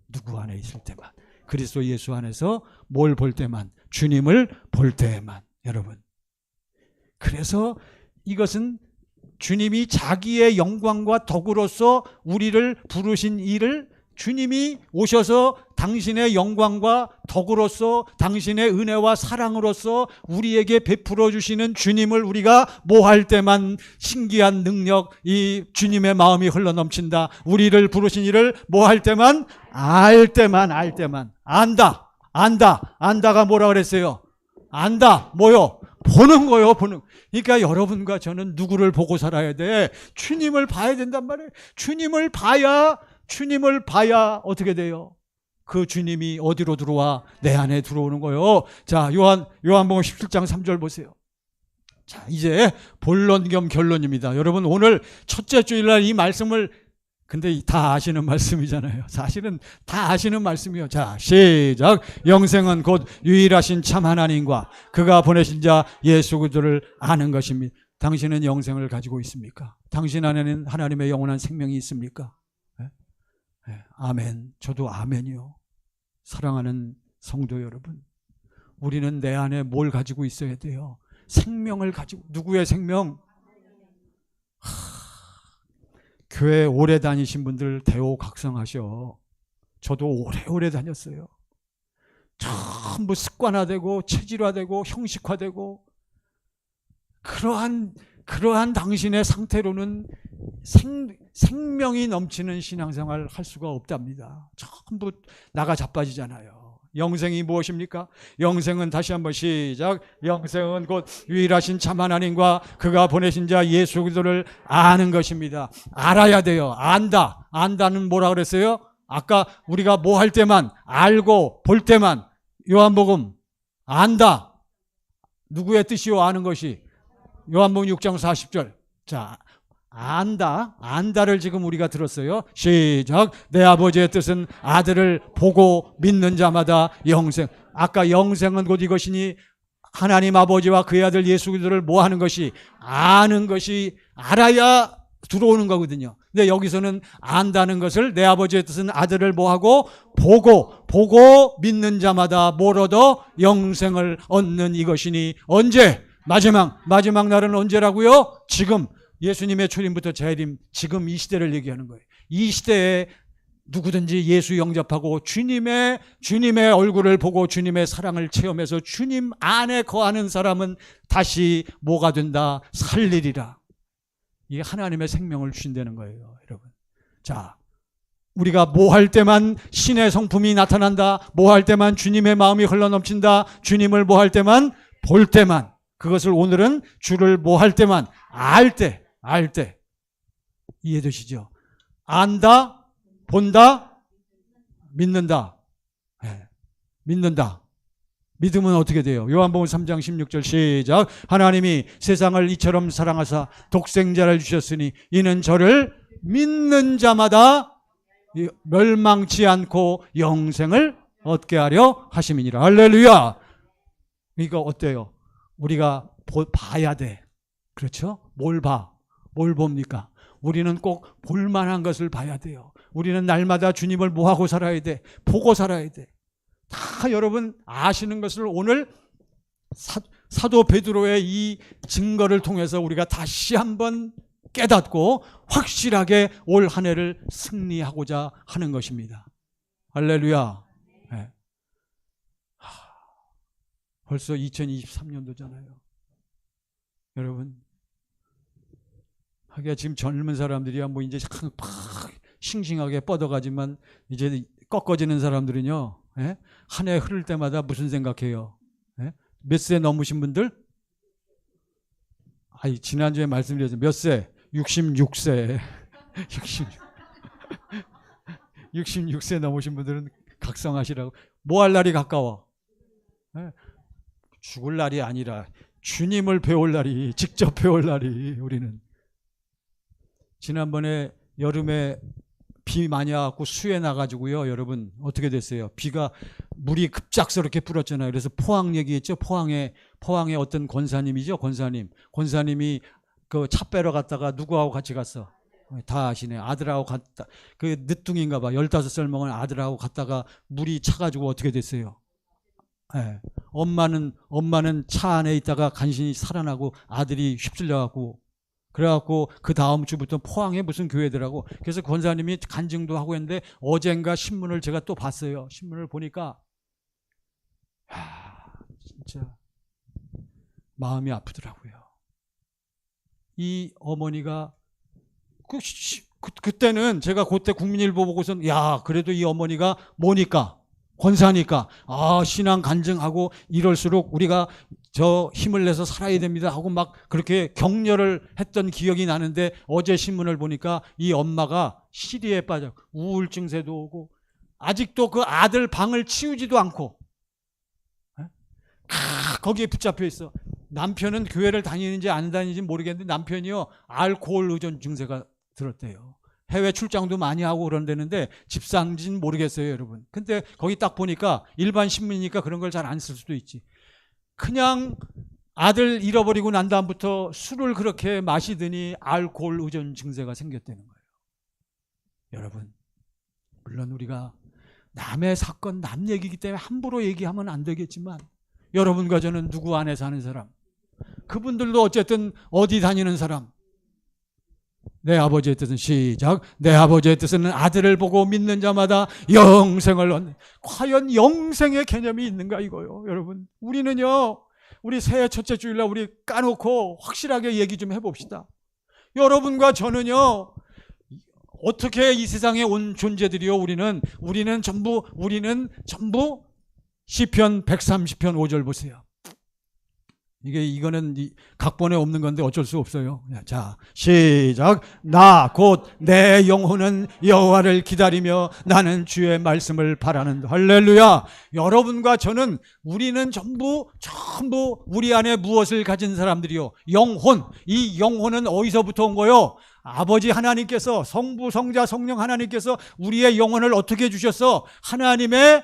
누구 안에 있을 때만, 그리스도 예수 안에서 뭘 볼 때만, 주님을 볼 때에만. 여러분, 그래서 이것은 주님이 자기의 영광과 덕으로서 우리를 부르신 일을 주님이 오셔서 당신의 영광과 덕으로서 당신의 은혜와 사랑으로서 우리에게 베풀어 주시는 주님을 우리가 뭐 할 때만 신기한 능력, 이 주님의 마음이 흘러넘친다. 우리를 부르신 일을 뭐 할 때만? 알 때만. 안다가 뭐라 그랬어요? 안다. 뭐요? 보는 거요, 보는. 그러니까 여러분과 저는 누구를 보고 살아야 돼? 주님을 봐야 된단 말이에요. 주님을 봐야 어떻게 돼요? 그 주님이 어디로 들어와? 내 안에 들어오는 거요. 자, 요한복음 17장 3절 보세요. 자, 이제 본론 겸 결론입니다. 여러분, 오늘 첫째 주일날 이 말씀을, 근데 다 아시는 말씀이잖아요. 사실은 다 아시는 말씀이요. 자, 시작. 영생은 곧 유일하신 참 하나님과 그가 보내신 자 예수 그리스도를 아는 것입니다. 당신은 영생을 가지고 있습니까? 당신 안에는 하나님의 영원한 생명이 있습니까? 네? 네. 아멘. 저도 아멘이요. 사랑하는 성도 여러분, 우리는 내 안에 뭘 가지고 있어야 돼요? 생명을 가지고. 누구의 생명? 교회 오래 다니신 분들 대오각성하셔. 저도 오래오래 다녔어요. 전부 습관화되고 체질화되고 형식화되고 그러한 그러한 당신의 상태로는 생명이 넘치는 신앙생활 할 수가 없답니다. 전부 나가 자빠지잖아요. 영생이 무엇입니까? 영생은 다시 한번 시작. 영생은 곧 유일하신 참 하나님과 그가 보내신 자 예수 그리스도를 아는 것입니다. 알아야 돼요. 안다. 안다는 뭐라 그랬어요? 아까 우리가 뭐 할 때만, 알고 볼 때만, 요한복음 안다. 누구의 뜻이요 아는 것이? 요한복음 6장 40절. 자, 안다. 안다를 지금 우리가 들었어요. 시작. 내 아버지의 뜻은 아들을 보고 믿는 자마다 영생. 아까 영생은 곧 이것이니 하나님 아버지와 그의 아들 예수 그리스도를 뭐 하는 것이? 아는 것이, 알아야 들어오는 거거든요. 근데 여기서는 안다는 것을, 내 아버지의 뜻은 아들을 뭐 하고? 보고 믿는 자마다 뭘 얻어? 영생을 얻는 이것이니. 언제? 마지막 날은 언제라고요? 지금. 예수님의 초림부터 재림, 지금 이 시대를 얘기하는 거예요. 이 시대에 누구든지 예수 영접하고 주님의 얼굴을 보고 주님의 사랑을 체험해서 주님 안에 거하는 사람은 다시 뭐가 된다? 살리리라. 이게 하나님의 생명을 주신다는 거예요, 여러분. 자, 우리가 뭐 할 때만 신의 성품이 나타난다. 뭐 할 때만 주님의 마음이 흘러넘친다. 주님을 뭐 할 때만, 볼 때만. 그것을 오늘은 주를 뭐 할 때만, 알 때. 이해되시죠? 안다, 본다, 믿는다. 네. 믿는다. 믿으면 어떻게 돼요? 요한복음 3장 16절 시작. 하나님이 세상을 이처럼 사랑하사 독생자를 주셨으니 이는 저를 믿는 자마다 멸망치 않고 영생을 얻게 하려 하심이니라. 할렐루야. 이거 어때요? 우리가 봐야 돼. 그렇죠? 뭘 봐? 뭘 봅니까? 우리는 꼭 볼만한 것을 봐야 돼요. 우리는 날마다 주님을 뭐하고 살아야 돼? 보고 살아야 돼. 다 여러분 아시는 것을 오늘 사도 베드로의 이 증거를 통해서 우리가 다시 한번 깨닫고 확실하게 올 한 해를 승리하고자 하는 것입니다. 할렐루야. 네. 벌써 2023년도잖아요. 여러분, 하기야 지금 젊은 사람들이야 뭐 이제 막 싱싱하게 뻗어가지만 이제 꺾어지는 사람들은요, 예? 한 해 흐를 때마다 무슨 생각해요? 예? 몇 세 넘으신 분들? 아니, 지난주에 말씀드렸죠. 몇 세? 66세. 66세 넘으신 분들은 각성하시라고. 뭐 할 날이 가까워? 예? 죽을 날이 아니라 주님을 배울 날이, 직접 배울 날이 우리는. 지난번에 여름에 비 많이 와갖고 수해 나가지고요. 여러분 어떻게 됐어요? 물이 급작스럽게 불었잖아요. 그래서 포항 얘기했죠. 포항에 어떤 권사님이죠. 권사님이 그 차 빼러 갔다가 누구하고 같이 갔어? 다 아시네. 아들하고 갔다. 그 늦둥인가 봐. 15살 먹은 아들하고 갔다가 물이 차가지고 어떻게 됐어요? 네. 엄마는 차 안에 있다가 간신히 살아나고 아들이 휩쓸려갖고, 그래갖고 그 다음 주부터 포항에 무슨 교회더라고. 그래서 권사님이 간증도 하고 했는데 어젠가 신문을 제가 또 봤어요. 신문을 보니까 진짜 마음이 아프더라고요. 이 어머니가 그때는 제가 그때 국민일보 보고선 그래도 이 어머니가 뭐니까? 권사니까 신앙 간증하고 이럴수록 우리가 저 힘을 내서 살아야 됩니다 하고 막 그렇게 격려를 했던 기억이 나는데, 어제 신문을 보니까 이 엄마가 시리에 빠져 우울증 세도 오고 아직도 그 아들 방을 치우지도 않고 거기에 붙잡혀 있어. 남편은 교회를 다니는지 안 다니는지 모르겠는데 남편이요 알코올 의존 증세가 들었대요. 해외 출장도 많이 하고 그런다는데 집사인지는 모르겠어요, 여러분. 근데 거기 딱 보니까 일반 신문이니까 그런 걸 잘 안 쓸 수도 있지. 그냥 아들 잃어버리고 난 다음부터 술을 그렇게 마시더니 알코올 의존 증세가 생겼다는 거예요. 여러분, 물론 우리가 남의 사건, 남 얘기이기 때문에 함부로 얘기하면 안 되겠지만, 여러분과 저는 누구 안에 사는 사람, 그분들도 어쨌든 어디 다니는 사람, 내 아버지의 뜻은 시작. 내 아버지의 뜻은 아들을 보고 믿는 자마다 영생을 얻는. 과연 영생의 개념이 있는가 이거요, 여러분. 우리는요 우리 새해 첫째 주일날 우리 까놓고 확실하게 얘기 좀 해봅시다. 여러분과 저는요, 어떻게 이 세상에 온 존재들이요, 우리는 전부 시편 130편 5절 보세요. 이거는 각본에 없는 건데 어쩔 수 없어요. 자, 시작. 나 곧 내 영혼은 여호와를 기다리며 나는 주의 말씀을 바라는다. 할렐루야. 여러분과 저는 우리는 전부 우리 안에 무엇을 가진 사람들이요, 영혼. 이 영혼은 어디서부터 온 거요? 아버지 하나님께서, 성부 성자 성령 하나님께서 우리의 영혼을 어떻게 주셨어? 하나님의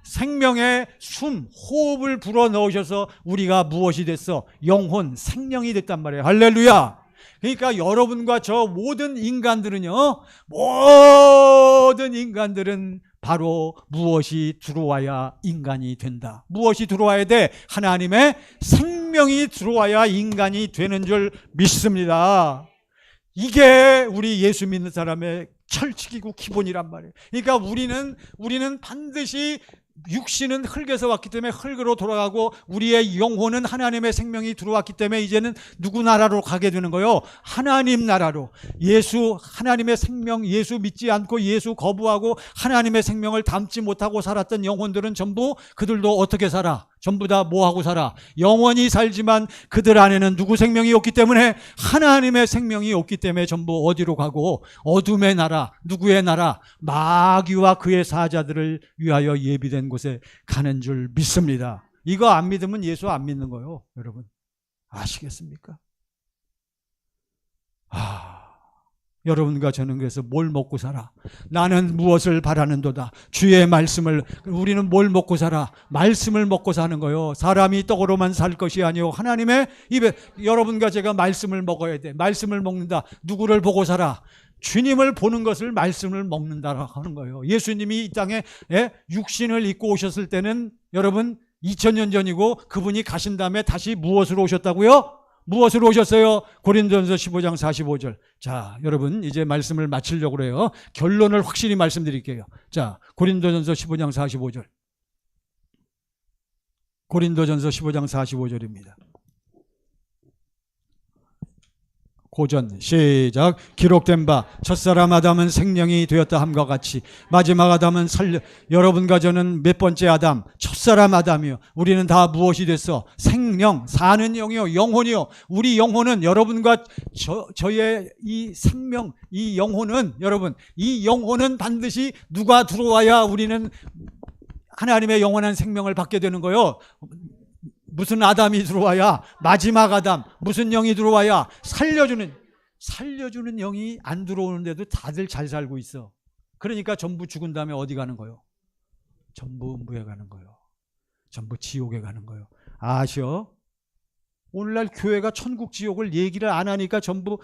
생명의 숨, 호흡을 불어 넣으셔서 우리가 무엇이 됐어? 영혼, 생명이 됐단 말이에요. 할렐루야. 그러니까 여러분과 저 모든 인간들은요, 모든 인간들은 바로 무엇이 들어와야 인간이 된다. 무엇이 들어와야 돼? 하나님의 생명이 들어와야 인간이 되는 줄 믿습니다. 이게 우리 예수 믿는 사람의 철칙이고 기본이란 말이에요. 그러니까 우리는 반드시 육신은 흙에서 왔기 때문에 흙으로 돌아가고, 우리의 영혼은 하나님의 생명이 들어왔기 때문에 이제는 누구 나라로 가게 되는 거예요? 하나님 나라로. 하나님의 생명, 예수 믿지 않고 예수 거부하고 하나님의 생명을 담지 못하고 살았던 영혼들은 전부, 그들도 어떻게 살아? 전부 다 뭐하고 살아? 영원히 살지만 그들 안에는 누구 생명이 없기 때문에, 하나님의 생명이 없기 때문에 전부 어디로 가고? 어둠의 나라, 누구의 나라? 마귀와 그의 사자들을 위하여 예비된 곳에 가는 줄 믿습니다. 이거 안 믿으면 예수 안 믿는 거예요. 여러분 아시겠습니까? 여러분과 저는 그래서 뭘 먹고 살아? 나는 무엇을 바라는도다. 주의 말씀을. 우리는 뭘 먹고 살아? 말씀을 먹고 사는 거요. 사람이 떡으로만 살 것이 아니요 하나님의 입에. 여러분과 제가 말씀을 먹어야 돼. 말씀을 먹는다. 누구를 보고 살아? 주님을 보는 것을 말씀을 먹는다라고 하는 거예요. 예수님이 이 땅에 육신을 입고 오셨을 때는 여러분 2000년 전이고, 그분이 가신 다음에 다시 무엇으로 오셨다고요? 무엇으로 오셨어요? 고린도전서 15장 45절. 자, 여러분 이제 말씀을 마치려고 해요. 결론을 확실히 말씀드릴게요. 자, 고린도전서 15장 45절. 고린도전서 15장 45절입니다. 고전 시작. 기록된 바 첫사람 아담은 생명이 되었다 함과 같이 마지막 아담은 여러분과 저는 몇 번째 아담? 첫사람 아담이요. 우리는 다 무엇이 됐어? 생명, 사는 영이요, 영혼이요. 우리 영혼은 여러분과 저의 이 생명, 이 영혼은, 여러분 이 영혼은 반드시 누가 들어와야 우리는 하나님의 영원한 생명을 받게 되는 거예요. 무슨 아담이 들어와야? 마지막 아담. 무슨 영이 들어와야? 살려주는 영이 안 들어오는데도 다들 잘 살고 있어. 그러니까 전부 죽은 다음에 어디 가는 거요? 전부 음부에 가는 거요. 전부 지옥에 가는 거요. 아셔? 오늘날 교회가 천국 지옥을 얘기를 안 하니까 전부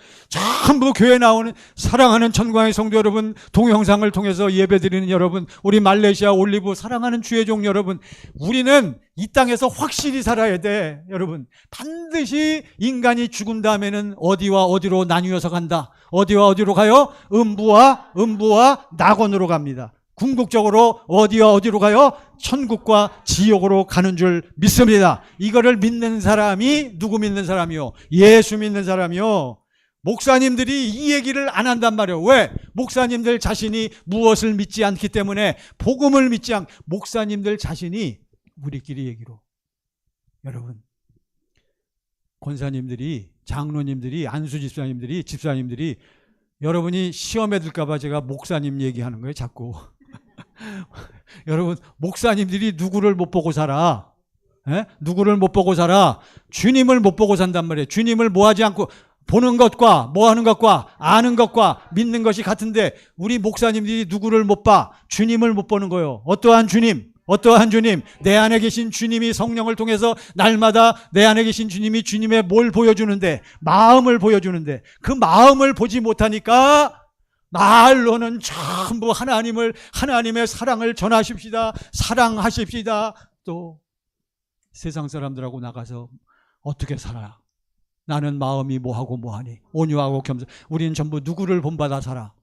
교회 나오는 사랑하는 천광의 성도 여러분, 동영상을 통해서 예배드리는 여러분, 우리 말레이시아 올리브 사랑하는 주의 종 여러분, 우리는 이 땅에서 확실히 살아야 돼. 여러분 반드시 인간이 죽은 다음에는 어디와 어디로 나뉘어서 간다. 어디와 어디로 가요? 음부와 낙원으로 갑니다. 궁극적으로 어디와 어디로 가요? 천국과 지옥으로 가는 줄 믿습니다. 이거를 믿는 사람이 누구 믿는 사람이요? 예수 믿는 사람이요. 목사님들이 이 얘기를 안 한단 말이에요. 왜? 목사님들 자신이 무엇을 믿지 않기 때문에, 복음을 믿지 않. 목사님들 자신이 우리끼리 얘기로. 여러분 권사님들이, 장로님들이, 안수 집사님들이 여러분이 시험에 들까 봐 제가 목사님 얘기하는 거예요 자꾸. 여러분 목사님들이 누구를 못 보고 살아? 누구를 못 보고 살아? 주님을 못 보고 산단 말이에요. 주님을 뭐 하지 않고 보는 것과 뭐 하는 것과 아는 것과 믿는 것이 같은데, 우리 목사님들이 누구를 못 봐? 주님을 못 보는 거예요. 어떠한 주님? 내 안에 계신 주님이 성령을 통해서 날마다 내 안에 계신 주님이 주님의 뭘 보여주는데? 마음을 보여주는데, 그 마음을 보지 못하니까 말로는 전부 하나님의 사랑을 전하십시다. 사랑하십시다. 또 세상 사람들하고 나가서 어떻게 살아? 나는 마음이 뭐하고 뭐하니? 온유하고 겸손. 우리는 전부 누구를 본받아 살아?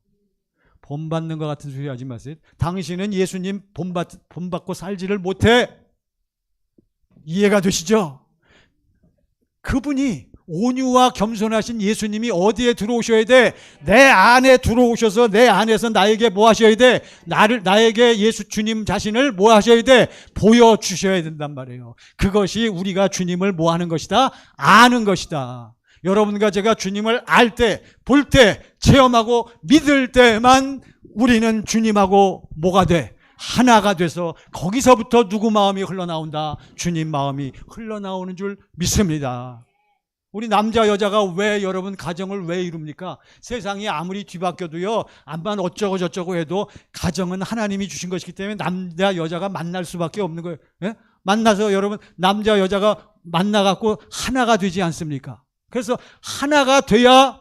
본받는 것 같은 소리 하지 마세요. 당신은 예수님 본받고 살지를 못해. 이해가 되시죠? 그분이 온유와 겸손하신 예수님이 어디에 들어오셔야 돼? 내 안에 들어오셔서 내 안에서 나에게 뭐 하셔야 돼? 나에게 예수 주님 자신을 뭐 하셔야 돼? 보여주셔야 된단 말이에요. 그것이 우리가 주님을 뭐 하는 것이다? 아는 것이다. 여러분과 제가 주님을 알 때, 볼 때, 체험하고 믿을 때만 우리는 주님하고 뭐가 돼? 하나가 돼서 거기서부터 누구 마음이 흘러나온다? 주님 마음이 흘러나오는 줄 믿습니다. 우리 남자 여자가 왜 여러분 가정을 왜 이룹니까? 세상이 아무리 뒤바뀌어도요, 암만 어쩌고 저쩌고 해도 가정은 하나님이 주신 것이기 때문에 남자 여자가 만날 수밖에 없는 거예요. 예? 만나서 여러분 남자 여자가 만나갖고 하나가 되지 않습니까? 그래서 하나가 돼야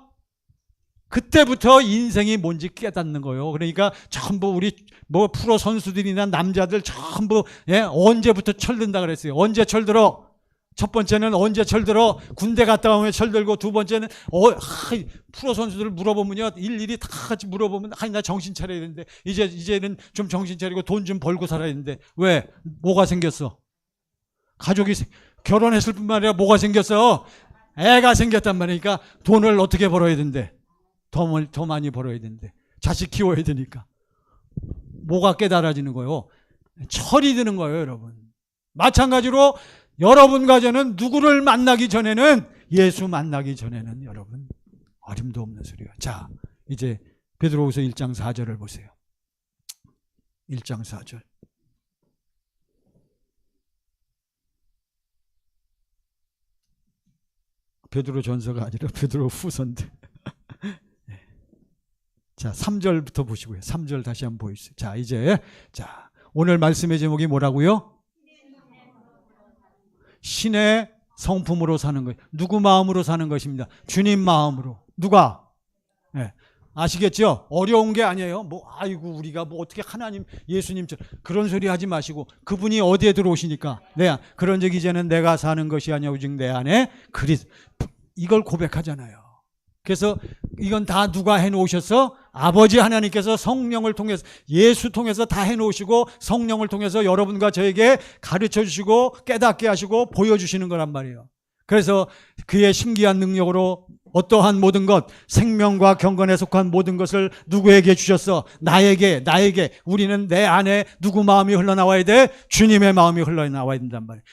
그때부터 인생이 뭔지 깨닫는 거예요. 그러니까 전부 우리 뭐 프로 선수들이나 남자들 전부 언제부터 철든다 그랬어요. 언제 철들어? 첫 번째는 언제 철들어? 군대 갔다 오면 철들고, 두 번째는 프로 선수들 물어보면요, 일일이 다 같이 물어보면 나 정신 차려야 되는데 이제는 좀 정신 차리고 돈 좀 벌고 살아야 되는데 왜? 뭐가 생겼어? 가족이 결혼했을 뿐만 아니라 뭐가 생겼어? 애가 생겼단 말이니까 돈을 어떻게 벌어야 된대? 더 많이 벌어야 된대. 자식 키워야 되니까. 뭐가 깨달아지는 거예요? 철이 드는 거예요, 여러분. 마찬가지로 여러분과 저는 누구를 만나기 전에는, 예수 만나기 전에는 여러분 어림도 없는 소리예요. 자, 이제 베드로후서 1장 4절을 보세요. 1장 4절. 베드로 전서가 아니라 베드로 후서인데. 자, 3절부터 보시고요. 3절 다시 한번 보여주세요. 자, 이제 오늘 말씀의 제목이 뭐라고요? 신의 성품으로 사는 것. 누구 마음으로 사는 것입니다. 주님 마음으로. 누가? 네. 아시겠죠? 어려운 게 아니에요. 아이고 우리가 어떻게 하나님 예수님처럼 그런 소리 하지 마시고, 그분이 어디에 들어오시니까 그런 적 이제는 내가 사는 것이 아니야 오직 내 안에 그리스도. 이걸 고백하잖아요. 그래서 이건 다 누가 해놓으셨어? 아버지 하나님께서 성령을 통해서, 예수 통해서 다 해놓으시고 성령을 통해서 여러분과 저에게 가르쳐 주시고 깨닫게 하시고 보여주시는 거란 말이에요. 그래서 그의 신기한 능력으로 어떠한 모든 것, 생명과 경건에 속한 모든 것을 누구에게 주셨어? 나에게. 우리는 내 안에 누구 마음이 흘러나와야 돼? 주님의 마음이 흘러나와야 된단 말이에요.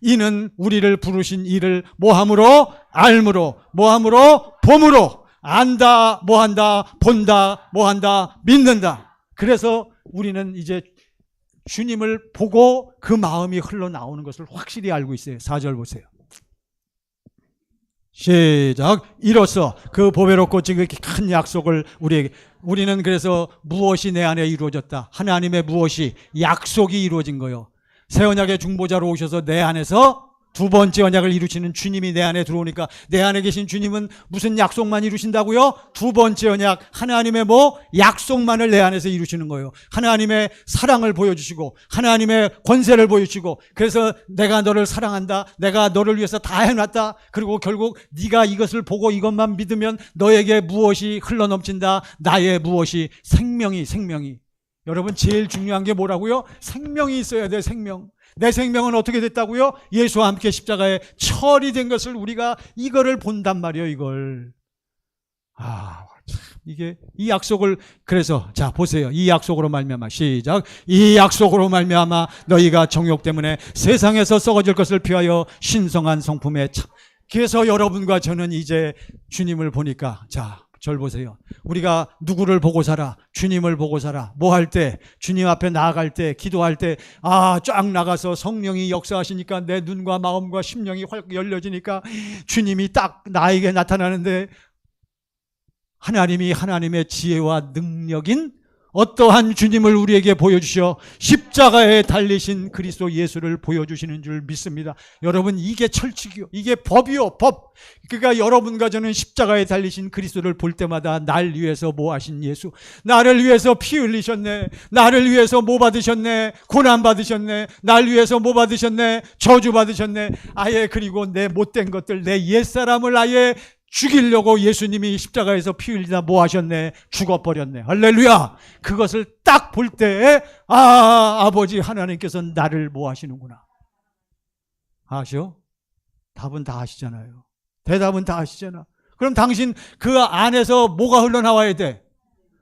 이는 우리를 부르신 이를 뭐함으로? 알므로. 뭐함으로? 봄으로. 안다, 뭐한다, 본다, 뭐한다, 믿는다. 그래서 우리는 이제 주님을 보고 그 마음이 흘러나오는 것을 확실히 알고 있어요. 4절 보세요. 시작. 이로써 그 보배롭고 지극히 큰 약속을 우리는 그래서 무엇이 내 안에 이루어졌다? 하나님의 무엇이? 약속이 이루어진 거예요. 새 언약의 중보자로 오셔서 내 안에서 두 번째 언약을 이루시는 주님이 내 안에 들어오니까, 내 안에 계신 주님은 무슨 약속만 이루신다고요? 두 번째 언약, 하나님의 약속만을 내 안에서 이루시는 거예요. 하나님의 사랑을 보여주시고 하나님의 권세를 보여주시고, 그래서 내가 너를 사랑한다, 내가 너를 위해서 다 해놨다, 그리고 결국 네가 이것을 보고 이것만 믿으면 너에게 무엇이 흘러넘친다? 나의 무엇이? 생명이. 여러분 제일 중요한 게 뭐라고요? 생명이 있어야 돼. 생명. 내 생명은 어떻게 됐다고요? 예수와 함께 십자가에 철이 된 것을 우리가 이거를 본단 말이에요. 이걸. 이게 이 약속을, 그래서 자 보세요. 이 약속으로 말미암아, 시작. 이 약속으로 말미암아 너희가 정욕 때문에 세상에서 썩어질 것을 피하여 신성한 성품에 그래서 여러분과 저는 이제 주님을 보니까, 자 절 보세요. 우리가 누구를 보고 살아? 주님을 보고 살아. 뭐 할 때? 주님 앞에 나아갈 때, 기도할 때, 쫙 나가서 성령이 역사하시니까 내 눈과 마음과 심령이 활 열려지니까 주님이 딱 나에게 나타나는데, 하나님이 하나님의 지혜와 능력인 어떠한 주님을 우리에게 보여주셔 십자가에 달리신 그리스도 예수를 보여주시는 줄 믿습니다. 여러분 이게 철칙이요, 이게 법이요, 법. 그러니까 여러분과 저는 십자가에 달리신 그리스도를 볼 때마다 날 위해서 뭐 하신 예수, 나를 위해서 피 흘리셨네, 나를 위해서 뭐 받으셨네, 고난 받으셨네, 날 위해서 뭐 받으셨네, 저주 받으셨네. 그리고 내 못된 것들, 내 옛사람을 죽이려고 예수님이 십자가에서 피 흘리다 뭐 하셨네? 죽어버렸네. 할렐루야. 그것을 딱 볼 때 아버지 하나님께서 나를 뭐 하시는구나. 아시오? 답은 다 아시잖아요. 대답은 다 아시잖아. 그럼 당신 그 안에서 뭐가 흘러나와야 돼?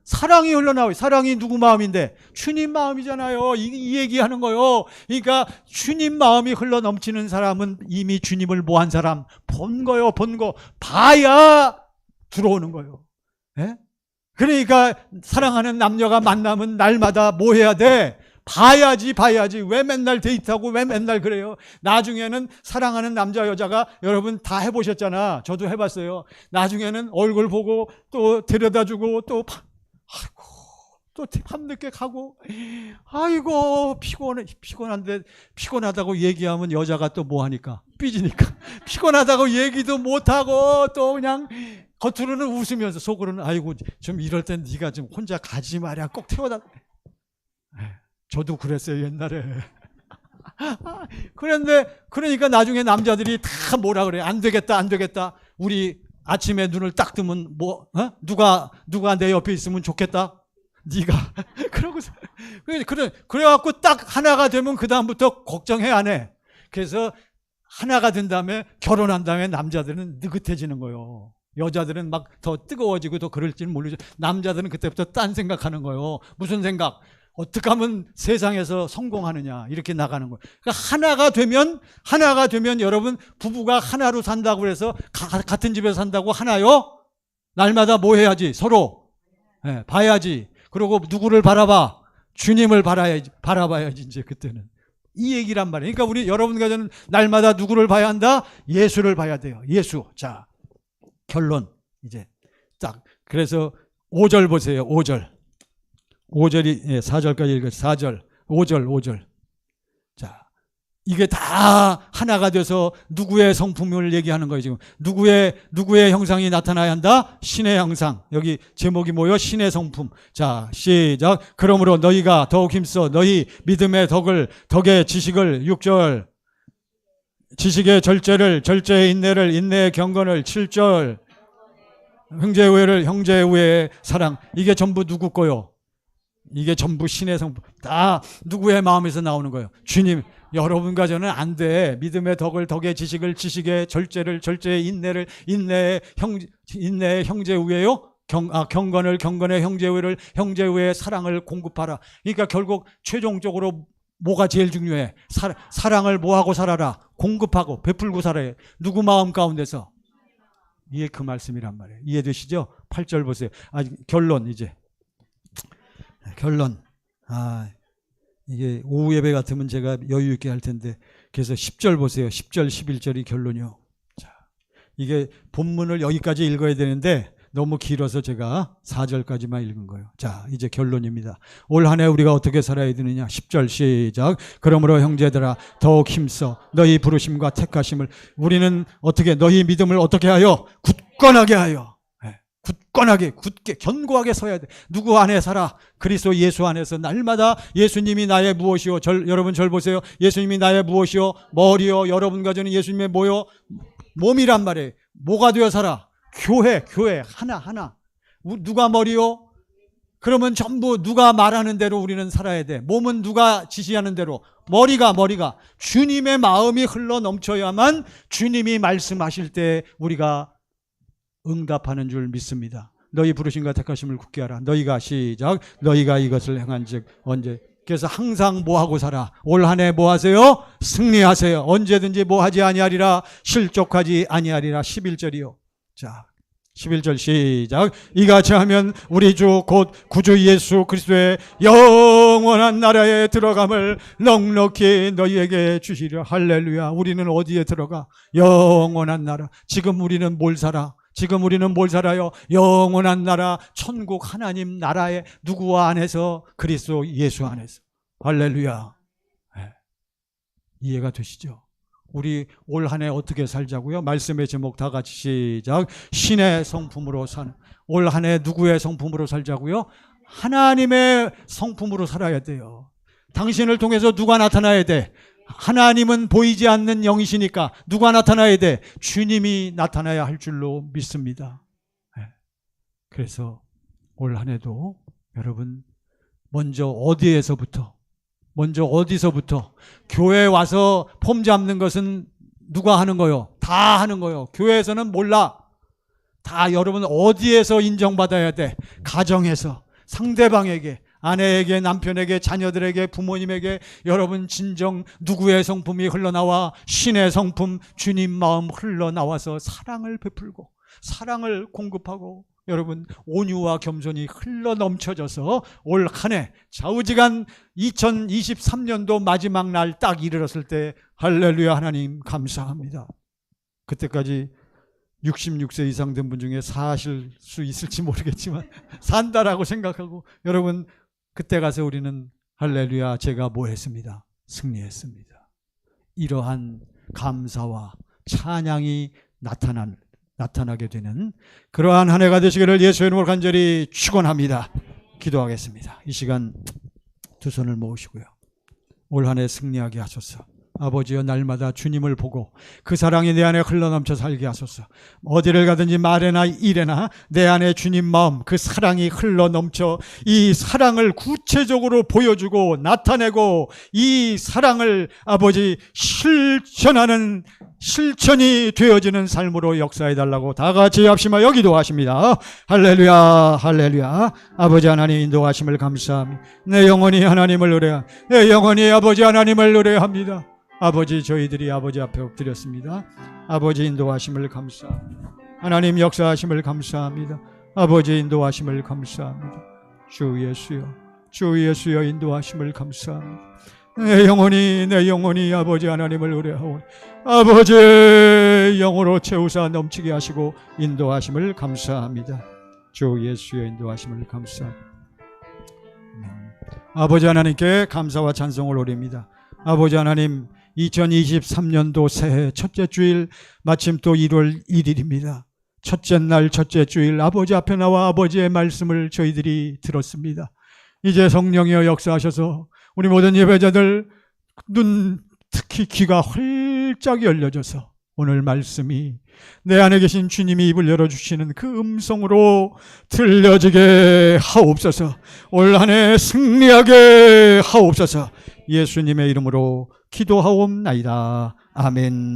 사랑이 흘러나와요. 사랑이 누구 마음인데? 주님 마음이잖아요. 이 얘기하는 거요. 그러니까 주님 마음이 흘러넘치는 사람은 이미 주님을 뭐 한 사람? 본 거요. 본 거. 봐야 들어오는 거요. 예? 그러니까 사랑하는 남녀가 만나면 날마다 뭐 해야 돼? 봐야지. 왜 맨날 데이트하고 왜 맨날 그래요? 나중에는 사랑하는 남자 여자가 여러분 다 해보셨잖아. 저도 해봤어요. 나중에는 얼굴 보고 또 데려다주고 또 아이고 또 밤늦게 가고 아이고 피곤한데 피곤하다고 얘기하면 여자가 또 뭐 하니까 삐지니까 피곤하다고 얘기도 못하고 또 그냥 겉으로는 웃으면서 속으로는 아이고 좀 이럴 땐 네가 좀 혼자 가지 말이야 꼭 태워다. 저도 그랬어요 옛날에. 그런데 그러니까 나중에 남자들이 다 뭐라 그래. 안 되겠다. 우리 아침에 눈을 딱 뜨면 뭐 누가 내 옆에 있으면 좋겠다. 네가 그러고서 그래갖고 딱 하나가 되면 그 다음부터 걱정해 안 해. 그래서 하나가 된 다음에 결혼한 다음에 남자들은 느긋해지는 거예요. 여자들은 막 더 뜨거워지고 더 그럴지는 모르죠. 남자들은 그때부터 딴 생각하는 거예요. 무슨 생각? 어떻게 하면 세상에서 성공하느냐 이렇게 나가는 거예요. 그러니까 하나가 되면 여러분 부부가 하나로 산다고 해서 같은 집에서 산다고 하나요? 날마다 뭐 해야지? 서로 봐야지. 그리고 누구를 바라봐? 주님을 바라봐야지 이제 그때는. 이 얘기란 말이에요. 그러니까 우리 여러분과 저는 날마다 누구를 봐야 한다? 예수를 봐야 돼요. 예수. 자, 결론 이제 딱. 그래서 5절 보세요. 5절이 4절까지 읽어요. 4절, 5절. 자, 이게 다 하나가 돼서 누구의 성품을 얘기하는 거예요, 지금. 누구의 형상이 나타나야 한다? 신의 형상. 여기 제목이 뭐예요? 신의 성품. 자, 시작. 그러므로 너희가 더욱 힘써 너희 믿음의 덕의 지식을 6절. 지식의 절제의 인내를, 인내의 경건을 7절. 형제의 우애를, 형제의 우애의 사랑. 이게 전부 누구 거요? 이게 전부 신의 성품. 다 누구의 마음에서 나오는 거예요? 주님. 여러분과 저는 안 돼. 믿음의 덕의 지식을, 지식의 절제의 인내를, 인내의 형제 우애요? 경건의 형제 우애를, 형제 우애의 사랑을 공급하라. 그러니까 결국 최종적으로 뭐가 제일 중요해? 사랑을 뭐하고 살아라? 공급하고 베풀고 살아야 해. 누구 마음 가운데서? 이게 그 말씀이란 말이에요. 이해되시죠? 8절 보세요. 결론 이제. 결론. 이게 오후 예배 같으면 제가 여유 있게 할 텐데. 그래서 10절 보세요. 10절, 11절이 결론이요. 자, 이게 본문을 여기까지 읽어야 되는데 너무 길어서 제가 4절까지만 읽은 거예요. 자, 이제 결론입니다. 올 한 해 우리가 어떻게 살아야 되느냐? 10절 시작. 그러므로 형제들아 더욱 힘써 너희 부르심과 택하심을. 우리는 어떻게 너희 믿음을 어떻게 하여? 굳건하게 하여. 굳게 견고하게 서야 돼. 누구 안에 살아? 그리스도 예수 안에서 날마다 예수님이 나의 무엇이요? 여러분 절 보세요. 예수님이 나의 무엇이요? 머리요. 여러분과 저는 예수님의 뭐요? 몸이란 말이에요. 뭐가 되어 살아? 교회 하나. 누가 머리요? 그러면 전부 누가 말하는 대로 우리는 살아야 돼. 몸은 누가 지시하는 대로? 머리가 주님의 마음이 흘러 넘쳐야만 주님이 말씀하실 때 우리가 응답하는 줄 믿습니다. 너희 부르심과 택하심을 굳게 하라. 너희가 시작. 너희가 이것을 행한즉 언제. 그래서 항상 뭐하고 살아? 올 한 해 뭐하세요? 승리하세요. 언제든지 뭐하지 아니하리라. 실족하지 아니하리라. 11절이요. 자, 11절 시작. 이같이 하면 우리 주 곧 구주 예수 그리스도의 영원한 나라에 들어감을 넉넉히 너희에게 주시려. 할렐루야. 우리는 어디에 들어가? 영원한 나라. 지금 우리는 뭘 살아요? 영원한 나라, 천국 하나님 나라에 누구 안에서? 그리스도 예수 안에서. 할렐루야. 네. 이해가 되시죠? 우리 올 한 해 어떻게 살자고요? 말씀의 제목 다 같이 시작. 신의 성품으로 사는. 올 한 해 누구의 성품으로 살자고요? 하나님의 성품으로 살아야 돼요. 당신을 통해서 누가 나타나야 돼? 하나님은 보이지 않는 영이시니까 누가 나타나야 돼? 주님이 나타나야 할 줄로 믿습니다. 그래서 올 한 해도 여러분 먼저 어디서부터 교회에 와서 폼 잡는 것은 누가 하는 거요? 다 하는 거예요. 교회에서는 몰라. 다 여러분 어디에서 인정받아야 돼? 가정에서, 상대방에게, 아내에게, 남편에게, 자녀들에게, 부모님에게 여러분 진정 누구의 성품이 흘러나와? 신의 성품, 주님 마음 흘러나와서 사랑을 베풀고 사랑을 공급하고 여러분 온유와 겸손이 흘러넘쳐져서 올 한 해 좌우지간 2023년도 마지막 날 딱 이르렀을 때 할렐루야 하나님 감사합니다. 그때까지 66세 이상 된 분 중에 사실 수 있을지 모르겠지만 산다라고 생각하고 여러분 그때 가서 우리는 할렐루야 제가 뭐 했습니다. 승리했습니다. 이러한 감사와 찬양이 나타나게 되는 그러한 한 해가 되시기를 예수의 이름으로 간절히 축원합니다. 기도하겠습니다. 이 시간 두 손을 모으시고요. 올 한 해 승리하게 하소서. 아버지여 날마다 주님을 보고 그 사랑이 내 안에 흘러넘쳐 살게 하소서. 어디를 가든지 말에나 일에나 내 안에 주님 마음 그 사랑이 흘러넘쳐 이 사랑을 구체적으로 보여주고 나타내고 이 사랑을 아버지 실천하는 실천이 되어지는 삶으로 역사해달라고 다 같이 합심하여 기도하십니다. 할렐루야 할렐루야. 아버지 하나님 인도하심을 감사합니다. 내 영혼이 하나님을 노래합니다. 내 영혼이 아버지 하나님을 노래합니다. 아버지 저희들이 아버지 앞에 엎드렸습니다. 아버지 인도하심을 감사합니다. 하나님 역사하심을 감사합니다. 아버지 인도하심을 감사합니다. 주 예수여 주 예수여 인도하심을 감사합니다. 내 영혼이 아버지 하나님을 노래하오니 아버지 영으로 채우사 넘치게 하시고 인도하심을 감사합니다. 주 예수의 인도하심을 감사합니다. 아버지 하나님께 감사와 찬송을 올립니다. 아버지 하나님 2023년도 새해 첫째 주일 마침 또 1월 1일입니다. 첫째 날 첫째 주일 아버지 앞에 나와 아버지의 말씀을 저희들이 들었습니다. 이제 성령이여 역사하셔서 우리 모든 예배자들 눈 특히 귀가 활짝 열려져서 오늘 말씀이 내 안에 계신 주님이 입을 열어주시는 그 음성으로 들려지게 하옵소서. 올 한 해 승리하게 하옵소서. 예수님의 이름으로 기도하옵나이다. 아멘.